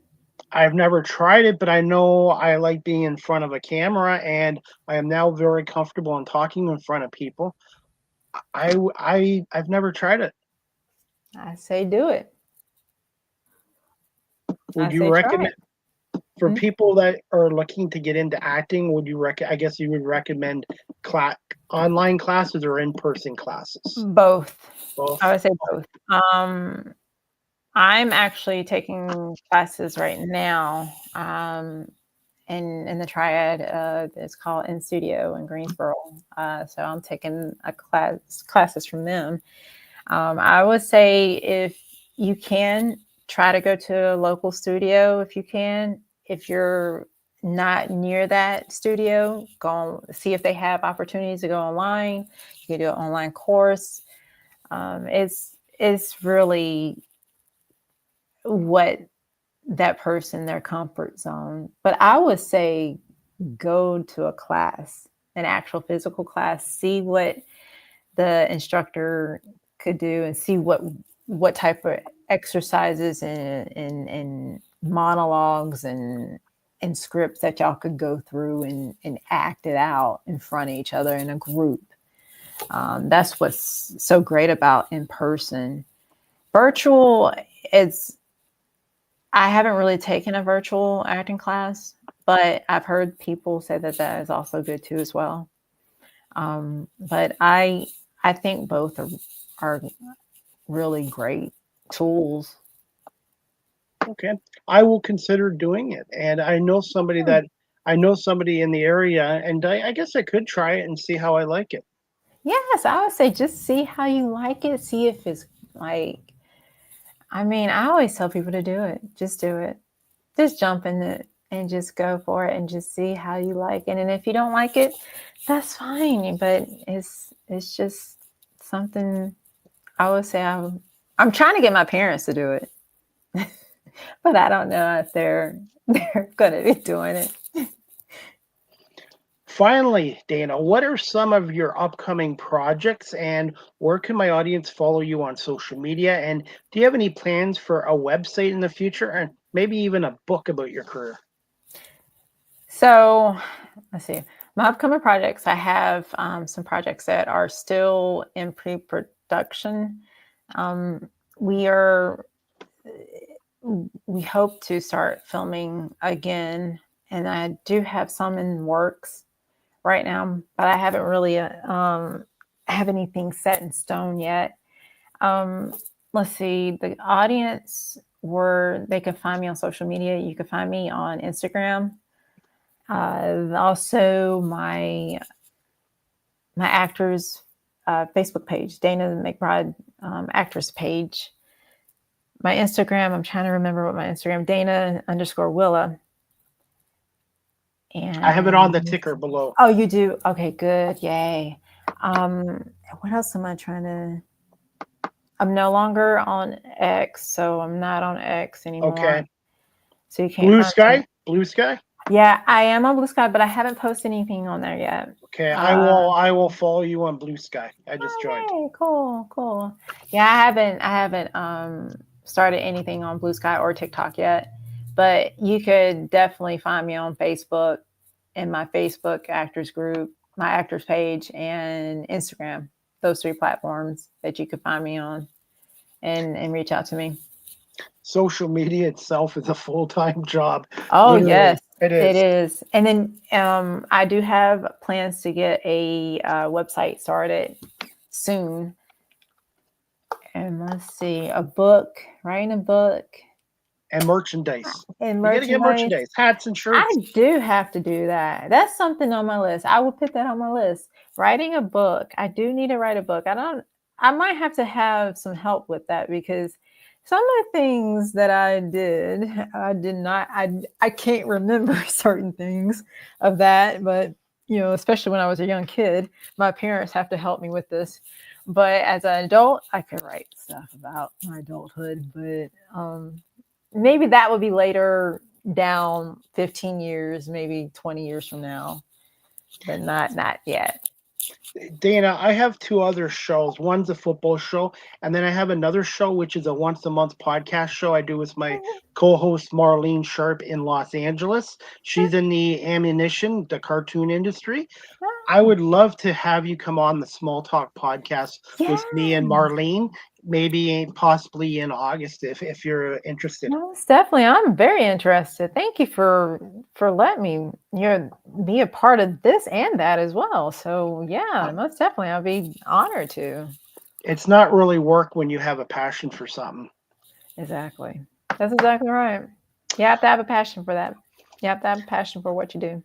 Speaker 2: I've never tried it, but I know I like being in front of a camera, and I am now very comfortable in talking in front of people. I've never tried it.
Speaker 3: I say do it.
Speaker 2: Would you recommend for people that are looking to get into acting? Would you I guess you would recommend online classes or in-person classes?
Speaker 3: Both.
Speaker 2: Both.
Speaker 3: I would say both. I'm actually taking classes right now in the Triad. It's called In Studio in Greensboro. So I'm taking classes from them. I would say if you can, try to go to a local studio if you can. If you're not near that studio, go see if they have opportunities to go online. You can do an online course. It's really what that person, their comfort zone. But I would say go to a class, an actual physical class, see what the instructor could do and see what type of exercises and monologues and scripts that y'all could go through and act it out in front of each other in a group. That's what's so great about in person. Virtual, I haven't really taken a virtual acting class, but I've heard people say that is also good too as well. But I think both are really great tools.
Speaker 2: Okay, I will consider doing it, and I know somebody in the area, and I guess I could try it and see how I like it.
Speaker 3: Yes, I would say just see how you like it. See if it's like. I mean, I always tell people to do it. Just do it. Just jump in it and just go for it and just see how you like it. And if you don't like it, that's fine. But it's just something I would say I'm trying to get my parents to do it. But I don't know if they're going to be doing it.
Speaker 2: Finally, Dana, what are some of your upcoming projects and where can my audience follow you on social media? And do you have any plans for a website in the future and maybe even a book about your career?
Speaker 3: So let's see. My upcoming projects, I have some projects that are still in pre-production. We are, we hope to start filming again, and I do have some in works right now, but I haven't really have anything set in stone yet. Let's see, the audience, where they can find me on social media. You can find me on Instagram. Also my actors Facebook page, Dana McBride actress page. My Instagram, I'm trying to remember what my Instagram, Dana_Willa. And
Speaker 2: I have it on the ticker below.
Speaker 3: Oh, you do? Okay, good. Yay. What else am I trying to? I'm no longer on X, so I'm not on X anymore.
Speaker 2: Okay.
Speaker 3: So you can't
Speaker 2: Blue
Speaker 3: find
Speaker 2: Sky?
Speaker 3: me.
Speaker 2: Blue Sky?
Speaker 3: Yeah, I am on Blue Sky, but I haven't posted anything on there yet.
Speaker 2: Okay, I will follow you on Blue Sky. I just joined.
Speaker 3: Hey, cool. Yeah, I haven't started anything on Blue Sky or TikTok yet, but you could definitely find me on Facebook in my Facebook actors group, my actors page, and Instagram. Those 3 platforms that you could find me on and reach out to me.
Speaker 2: Social media itself is a full-time job.
Speaker 3: Oh,
Speaker 2: Literally,
Speaker 3: yes,
Speaker 2: it is.
Speaker 3: it is. And then I do have plans to get a website started soon. And let's see, writing a book.
Speaker 2: And merchandise.
Speaker 3: And
Speaker 2: You gotta get merchandise, hats and shirts.
Speaker 3: I do have to do that. That's something on my list. I will put that on my list. Writing a book. I do need to write a book. I might have to have some help with that, because some of the things that I did not, I can't remember certain things of that, but especially when I was a young kid, my parents have to help me with this. But as an adult, I could write stuff about my adulthood, but maybe that would be later down, 15 years, maybe 20 years from now, but not yet.
Speaker 2: Dana, I have 2 other shows. One's a football show, and then I have another show, which is a once-a-month podcast show I do with my co-host Marlene Sharp in Los Angeles. She's in the ammunition, the cartoon industry. I would love to have you come on the Small Talk podcast with me and Marlene, maybe possibly in August if you're interested.
Speaker 3: Most definitely. I'm very interested. Thank you for letting me be a part of this and that as well. So yeah, most definitely. I'll be honored to.
Speaker 2: It's not really work when you have a passion for something.
Speaker 3: Exactly. That's exactly right. You have to have a passion for that. You have to have a passion for what you do.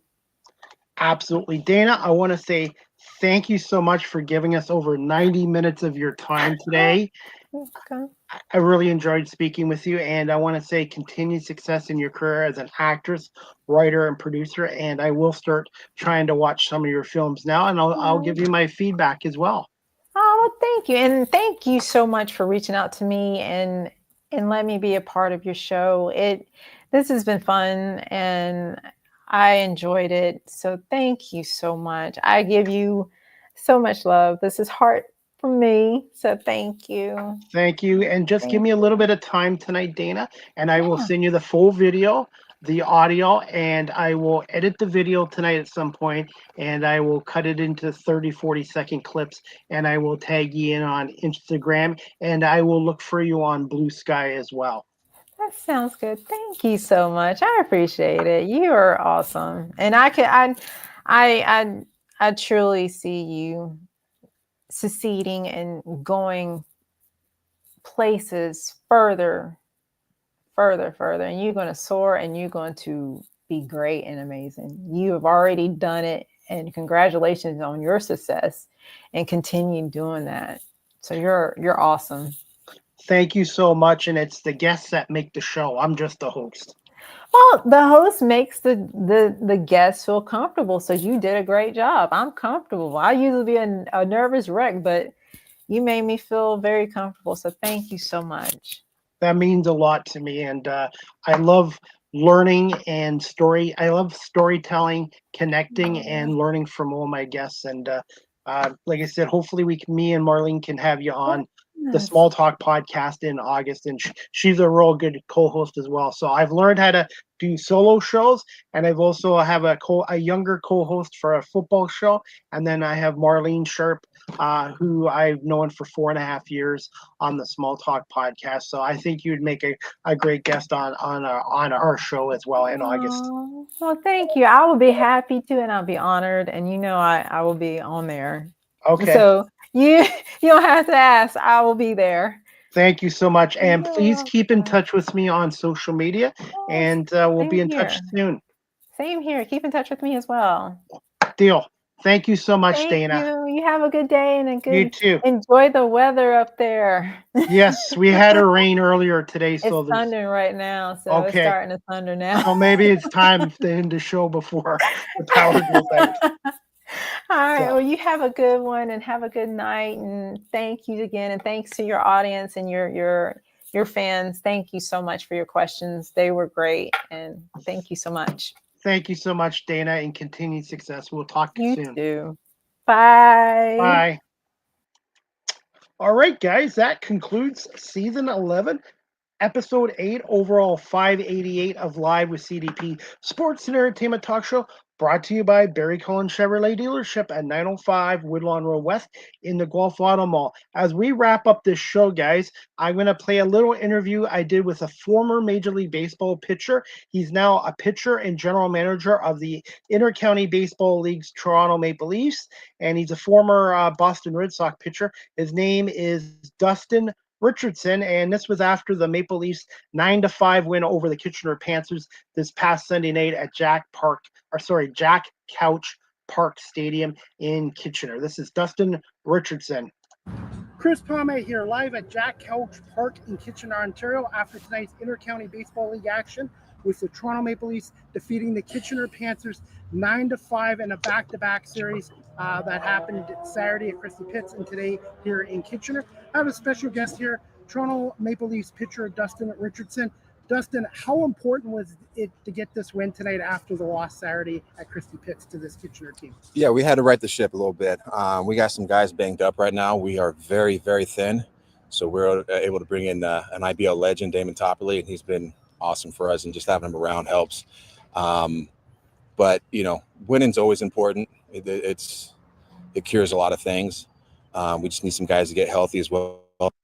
Speaker 2: Absolutely. Dana, I want to say thank you so much for giving us over 90 minutes of your time today.
Speaker 3: Okay.
Speaker 2: I really enjoyed speaking with you, and I want to say continued success in your career as an actress, writer, and producer. And I will start trying to watch some of your films now, and I'll give you my feedback as well.
Speaker 3: Oh, well, thank you. And thank you so much for reaching out to me and let me be a part of your show. This has been fun, and I enjoyed it. So thank you so much. I give you so much love. This is heart from me. So thank you.
Speaker 2: Thank you. And just give me a little bit of time tonight, Dana, and I will send you the full video, the audio, and I will edit the video tonight at some point, and I will cut it into 30, 40-second clips, and I will tag you in on Instagram, and I will look for you on Blue Sky as well.
Speaker 3: That sounds good. Thank you so much. I appreciate it. You are awesome. And I truly see you succeeding and going places further. And you're going to soar, and you're going to be great and amazing. You have already done it, and congratulations on your success, and continue doing that. So you're awesome.
Speaker 2: Thank you so much. And it's the guests that make the show. I'm just the host.
Speaker 3: Well, the host makes the guests feel comfortable. So you did a great job. I'm comfortable. I usually be a nervous wreck, but you made me feel very comfortable. So thank you so much.
Speaker 2: That means a lot to me. And I love learning and I love storytelling, connecting, and learning from all my guests. And like I said, hopefully me and Marlene can have you on the Small Talk podcast in August, and she's a real good co-host as well. So I've learned how to do solo shows, and I've also have a younger co-host for a football show, and then I have Marlene Sharp, who I've known for 4.5 years on the Small Talk podcast. So I think you'd make a great guest on our show as well in August.
Speaker 3: Oh, well, thank you. I will be happy to, and I'll be honored. And I will be on there.
Speaker 2: Okay.
Speaker 3: So you don't have to ask. I will be there.
Speaker 2: Thank you so much. And
Speaker 3: You're
Speaker 2: please keep in
Speaker 3: welcome.
Speaker 2: touch with me on social media, and we'll be in touch soon.
Speaker 3: Same here. Keep in touch with me as well.
Speaker 2: Deal. Thank you so much,
Speaker 3: Thank
Speaker 2: Dana.
Speaker 3: you. You have a good day and
Speaker 2: You too.
Speaker 3: enjoy the weather up there.
Speaker 2: Yes, we had a rain earlier today, so
Speaker 3: It's thundering right now, so it's
Speaker 2: okay.
Speaker 3: starting to thunder now.
Speaker 2: So maybe it's time to end the show before the power goes out.
Speaker 3: All right. Well, you have a good one and have a good night. And thank you again. And thanks to your audience and your fans. Thank you so much for your questions. They were great. And thank you so much.
Speaker 2: Thank you so much, Dana, and continued success. We'll talk soon.
Speaker 3: You too. Bye.
Speaker 2: Bye. All right, guys, that concludes season 11. Episode 8, overall 588 of Live with CDP Sports and Entertainment Talk Show, brought to you by Barry Cullen Chevrolet Dealership at 905 Woodlawn Road West in the Guelph Auto Mall. As we wrap up this show, guys, I'm going to play a little interview I did with a former Major League Baseball pitcher. He's now a pitcher and general manager of the Inter-County Baseball League's Toronto Maple Leafs, and he's a former Boston Red Sox pitcher. His name is Dustin Richardson, and this was after the Maple Leafs 9-5 win over the Kitchener Panthers this past Sunday night at Jack Couch Park Stadium in Kitchener. This is Dustin Richardson. Chris Palme here, live at Jack Couch Park in Kitchener, Ontario, after tonight's Inter-County Baseball League action, with the Toronto Maple Leafs defeating the Kitchener Panthers 9-5 in a back-to-back series that happened Saturday at Christie Pitts and today here in Kitchener. I have a special guest here, Toronto Maple Leafs pitcher Dustin Richardson. Dustin, how important was it to get this win tonight after the loss Saturday at Christie Pitts to this Kitchener team?
Speaker 7: Yeah, we had to right the ship a little bit. We got some guys banged up right now. We are very, very thin. So we're able to bring in an IBL legend, Damon Topperley, and he's been awesome for us, and just having him around helps. But, winning's always important. It cures a lot of things. We just need some guys to get healthy as well.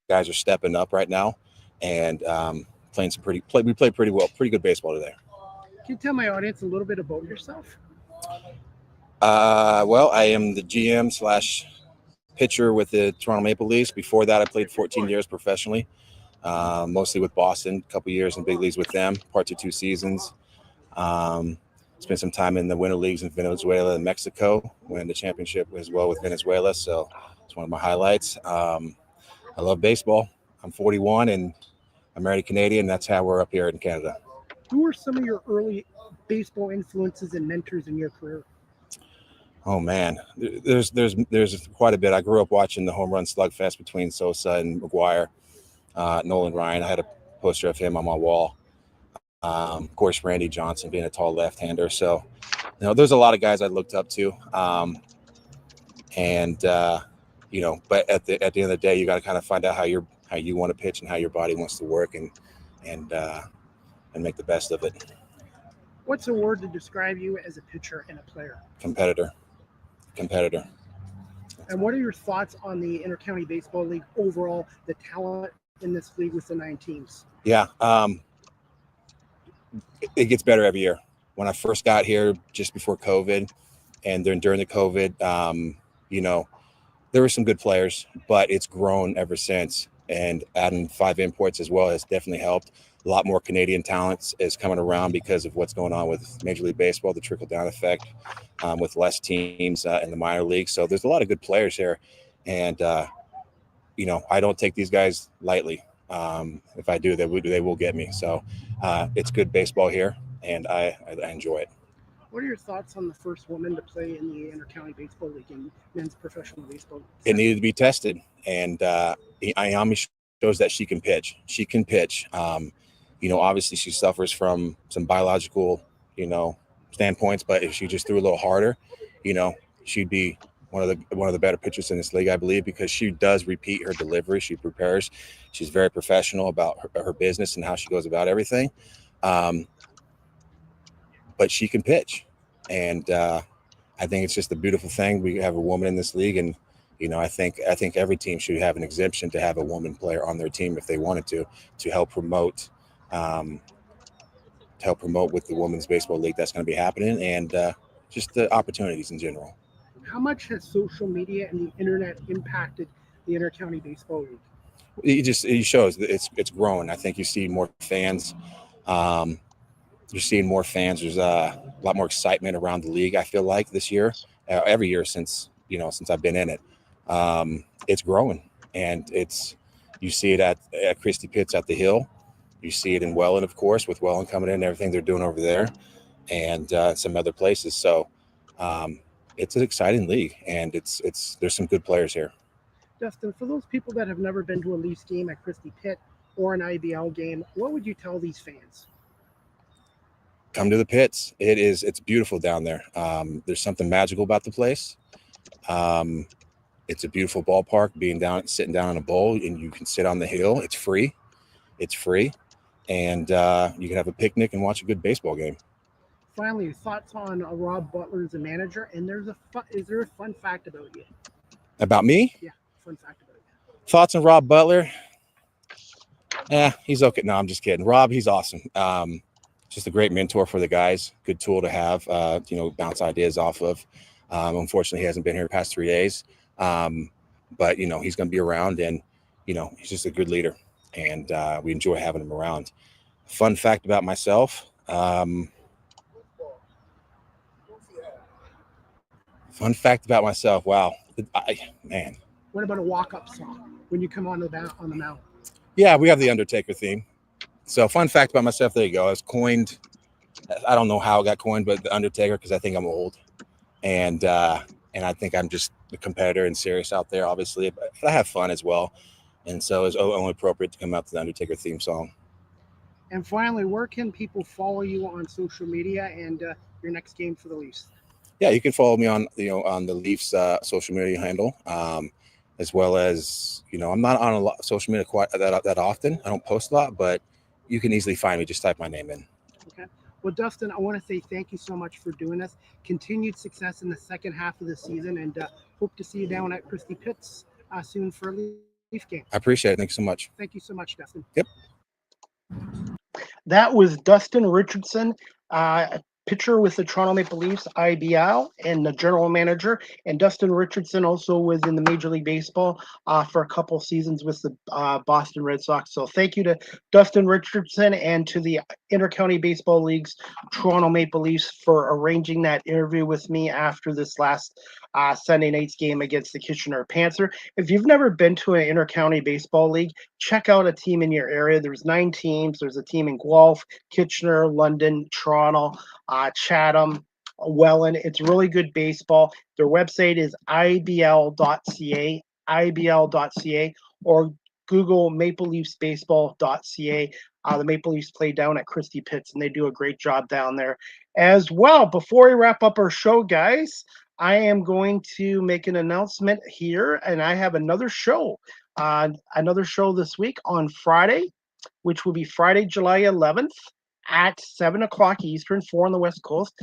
Speaker 7: Guys are stepping up right now, and we played pretty well, pretty good baseball today.
Speaker 2: Can you tell my audience a little bit about yourself?
Speaker 7: Well, I am the GM / pitcher with the Toronto Maple Leafs. Before that, I played 14 years professionally, mostly with Boston, a couple years in big leagues with them, parts of 2 seasons. Spent some time in the winter leagues in Venezuela and Mexico, winning the championship as well with Venezuela. So it's one of my highlights. I love baseball. I'm 41 and I'm married Canadian. That's how we're up here in Canada.
Speaker 2: Who were some of your early baseball influences and mentors in your career?
Speaker 7: Oh man, there's quite a bit. I grew up watching the home run slugfest between Sosa and McGuire, Nolan Ryan. I had a poster of him on my wall. Of course, Randy Johnson being a tall left-hander. So, there's a lot of guys I looked up to. But at the end of the day, you got to kind of find out how you want to pitch and how your body wants to work, and make the best of it.
Speaker 2: What's a word to describe you as a pitcher and a player?
Speaker 7: Competitor.
Speaker 2: And what are your thoughts on the Inter-County Baseball League overall, the talent in this league with the 9 teams?
Speaker 7: Yeah. It gets better every year. When I first got here just before COVID, and then during the COVID, there were some good players, but it's grown ever since. And adding 5 imports as well has definitely helped. A lot more Canadian talents is coming around because of what's going on with Major League Baseball, the trickle-down effect with less teams in the minor leagues. So there's a lot of good players here. And, I don't take these guys lightly. If I do, they will get me. So it's good baseball here, and I enjoy it.
Speaker 2: What are your thoughts on the first woman to play in the Inter-County Baseball League in men's professional baseball?
Speaker 7: It needed to be tested, and Ayami shows that she can pitch. Obviously she suffers from some biological, standpoints, but if she just threw a little harder, she'd be one of the better pitchers in this league, I believe, because she does repeat her delivery. She prepares. She's very professional about her business and how she goes about everything. But she can pitch, and I think it's just a beautiful thing. We have a woman in this league, and I think every team should have an exemption to have a woman player on their team if they wanted to help promote. With the women's baseball league that's going to be happening, and just the opportunities in general.
Speaker 2: How much has social media and the internet impacted the Intercounty Baseball League?
Speaker 7: It shows that it's growing. I think you see more fans. You're seeing more fans. There's a lot more excitement around the league, I feel like, this year. Every year since I've been in it. It's growing, and you see it at Christie Pitts at the Hill. You see it in Welland, of course, with Welland coming in and everything they're doing over there, and some other places. So it's an exciting league, and there's some good players here.
Speaker 2: Dustin, for those people that have never been to a Leafs game at Christie Pitt or an IBL game, what would you tell these fans?
Speaker 7: Come to the pits. It's beautiful down there. There's something magical about the place. It's a beautiful ballpark. Sitting down on a bowl, and you can sit on the hill. It's free. And you can have a picnic and watch a good baseball game.
Speaker 2: Finally, thoughts on Rob Butler as a manager, and is there a fun fact about you?
Speaker 7: About me?
Speaker 2: Yeah, fun fact about you.
Speaker 7: Thoughts on Rob Butler? He's okay. No, I'm just kidding. Rob, he's awesome. Just a great mentor for the guys. Good tool to have, bounce ideas off of. Unfortunately, he hasn't been here the past 3 days. But, he's going to be around, and, he's just a good leader. And we enjoy having him around. Fun fact about myself. Wow. Man.
Speaker 2: What about a walk-up song when you come on the mound?
Speaker 7: Yeah, we have the Undertaker theme. So fun fact about myself, there you go. I was coined. I don't know how it got coined, but the Undertaker, because I think I'm old. And I think I'm just a competitor and serious out there, obviously. But I have fun as well. And so it's only appropriate to come out to the Undertaker theme song.
Speaker 2: And finally, where can people follow you on social media and your next game for the Leafs?
Speaker 7: Yeah, you can follow me on the Leafs social media handle, as well as I'm not on a lot of social media quite that often. I don't post a lot, but you can easily find me. Just type my name in.
Speaker 2: Okay. Well, Dustin, I want to say thank you so much for doing this. Continued success in the second half of the season, and hope to see you down at Christie Pitts soon for a Leaf game.
Speaker 7: I appreciate it. Thanks so much.
Speaker 2: Thank you so much, Dustin.
Speaker 7: Yep.
Speaker 2: That was Dustin Richardson, pitcher with the Toronto Maple Leafs, IBL, and the general manager. And Dustin Richardson also was in the Major League Baseball for a couple seasons with the Boston Red Sox. So thank you to Dustin Richardson and to the Intercounty Baseball League's Toronto Maple Leafs for arranging that interview with me after this last Sunday night's game against the Kitchener Panther. If you've never been to an Intercounty Baseball League, check out a team in your area. There's 9 teams. There's a team in Guelph, Kitchener, London, Toronto, Chatham, Welland. It's really good baseball. Their website is ibl.ca, or Google mapleleafsbaseball.ca. The Maple Leafs play down at Christie Pitts, and they do a great job down there as well. Before we wrap up our show, guys, I am going to make an announcement here, and I have another show this week on Friday, which will be Friday, July 11th at 7 o'clock Eastern, 4 on the West Coast,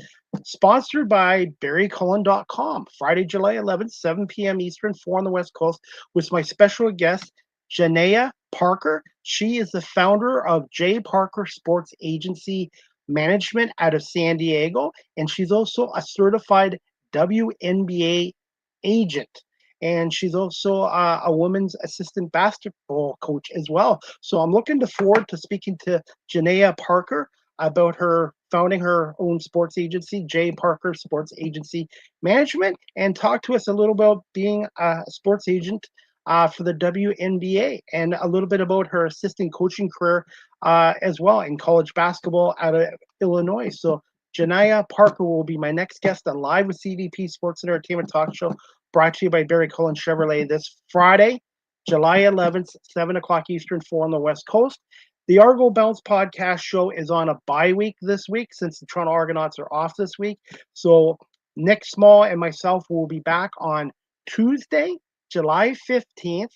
Speaker 2: sponsored by BarryCullen.com. Friday, July 11th, 7 p.m. Eastern, 4 on the West Coast, with my special guest, Janaea Parker. She is the founder of J. Parker Sports Agency Management out of San Diego, and she's also a certified WNBA agent. And she's also a women's assistant basketball coach as well. So I'm looking forward to speaking to Janaea Parker about her founding her own sports agency, J. Parker Sports Agency Management, and talk to us a little about being a sports agent for the WNBA, and a little bit about her assistant coaching career as well in college basketball out of Illinois. So Janaea Parker will be my next guest on Live with CDP Sports and Entertainment Talk Show, brought to you by Barry Cullen Chevrolet, this Friday, July 11th, 7 o'clock Eastern, 4 on the West Coast. The Argo Bounce podcast show is on a bye week this week since the Toronto Argonauts are off this week. So Nick Small and myself will be back on Tuesday, July 15th.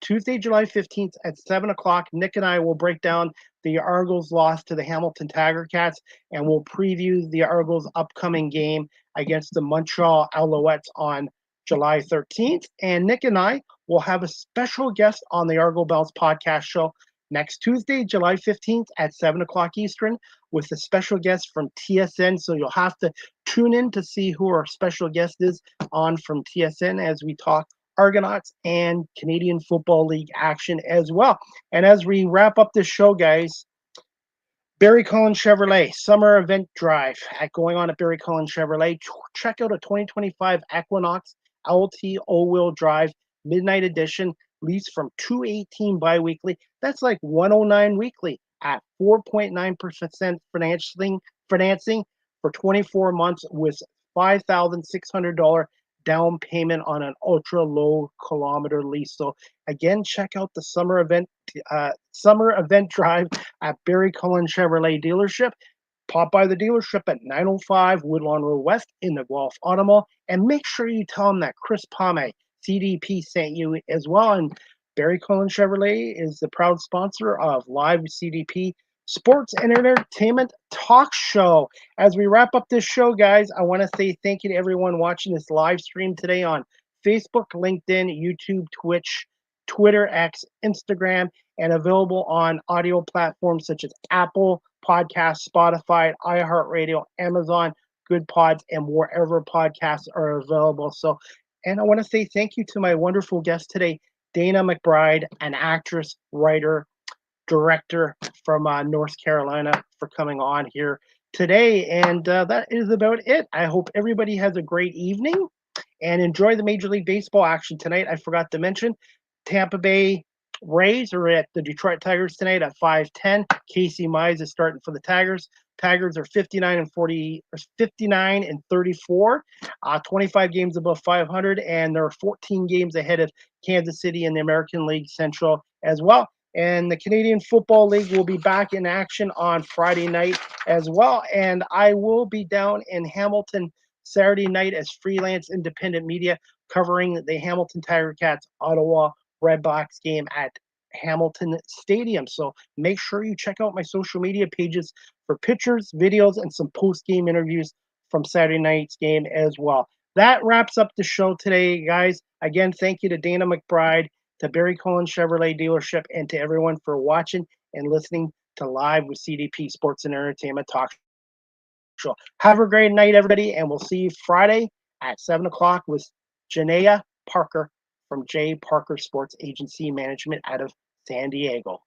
Speaker 2: Tuesday, July 15th at 7 o'clock. Nick and I will break down the Argos loss to the Hamilton Tiger Cats, and we'll preview the Argos' upcoming game against the Montreal Alouettes on July 13th. And Nick and I will have a special guest on the Argo Bells podcast show next Tuesday, July 15th at 7 o'clock Eastern with a special guest from TSN. So you'll have to tune in to see who our special guest is on from TSN as we talk Argonauts and Canadian Football League action as well. And as we wrap up this show, guys, Barry Cullen Chevrolet Summer Event Drive going on at Barry Cullen Chevrolet. Check out a 2025 Equinox LT all-wheel drive midnight edition, lease from $218 bi-weekly. That's like $109 weekly at 4.9% financing for 24 months with $5,600 down payment on an ultra low kilometer lease. So again, check out the summer event drive at Barry Cullen Chevrolet dealership. Pop by the dealership at 905 Woodlawn Road West in the Guelph Auto Mall, and make sure you tell them that Chris Palme, CDP, sent you as well. And Barry Cullen Chevrolet is the proud sponsor of Live CDP Sports and Entertainment Talk Show. As we wrap up this show, guys, I want to say thank you to everyone watching this live stream today on Facebook, LinkedIn, YouTube, Twitch, Twitter, X, Instagram, and available on audio platforms such as Apple Podcasts, Spotify, iHeartRadio, Amazon, Good Pods, and wherever podcasts are available. So, and I want to say thank you to my wonderful guest today, Dana McBride, an actress, writer, director from North Carolina, for coming on here today. And that is about it. I hope everybody has a great evening and enjoy the Major League Baseball action tonight. I forgot to mention Tampa Bay Rays are at the Detroit Tigers tonight at 5:10. Casey Mize is starting for the Tigers. Tigers are 59 and 34, 25 games above 500, and they're 14 games ahead of Kansas City in the American League Central as well. And the Canadian Football League will be back in action on Friday night as well. And I will be down in Hamilton Saturday night as freelance independent media covering the Hamilton Tiger Cats Ottawa Redblacks game at Hamilton Stadium. So make sure you check out my social media pages for pictures, videos, and some post-game interviews from Saturday night's game as well. That wraps up the show today, guys. Again, thank you to Dana McBride, to Barry Cullen Chevrolet dealership, and to everyone for watching and listening to Live with CDP Sports and Entertainment Talk Show. Have a great night, everybody, and we'll see you Friday at 7 o'clock with Janaea Parker from J. Parker Sports Agency Management out of San Diego.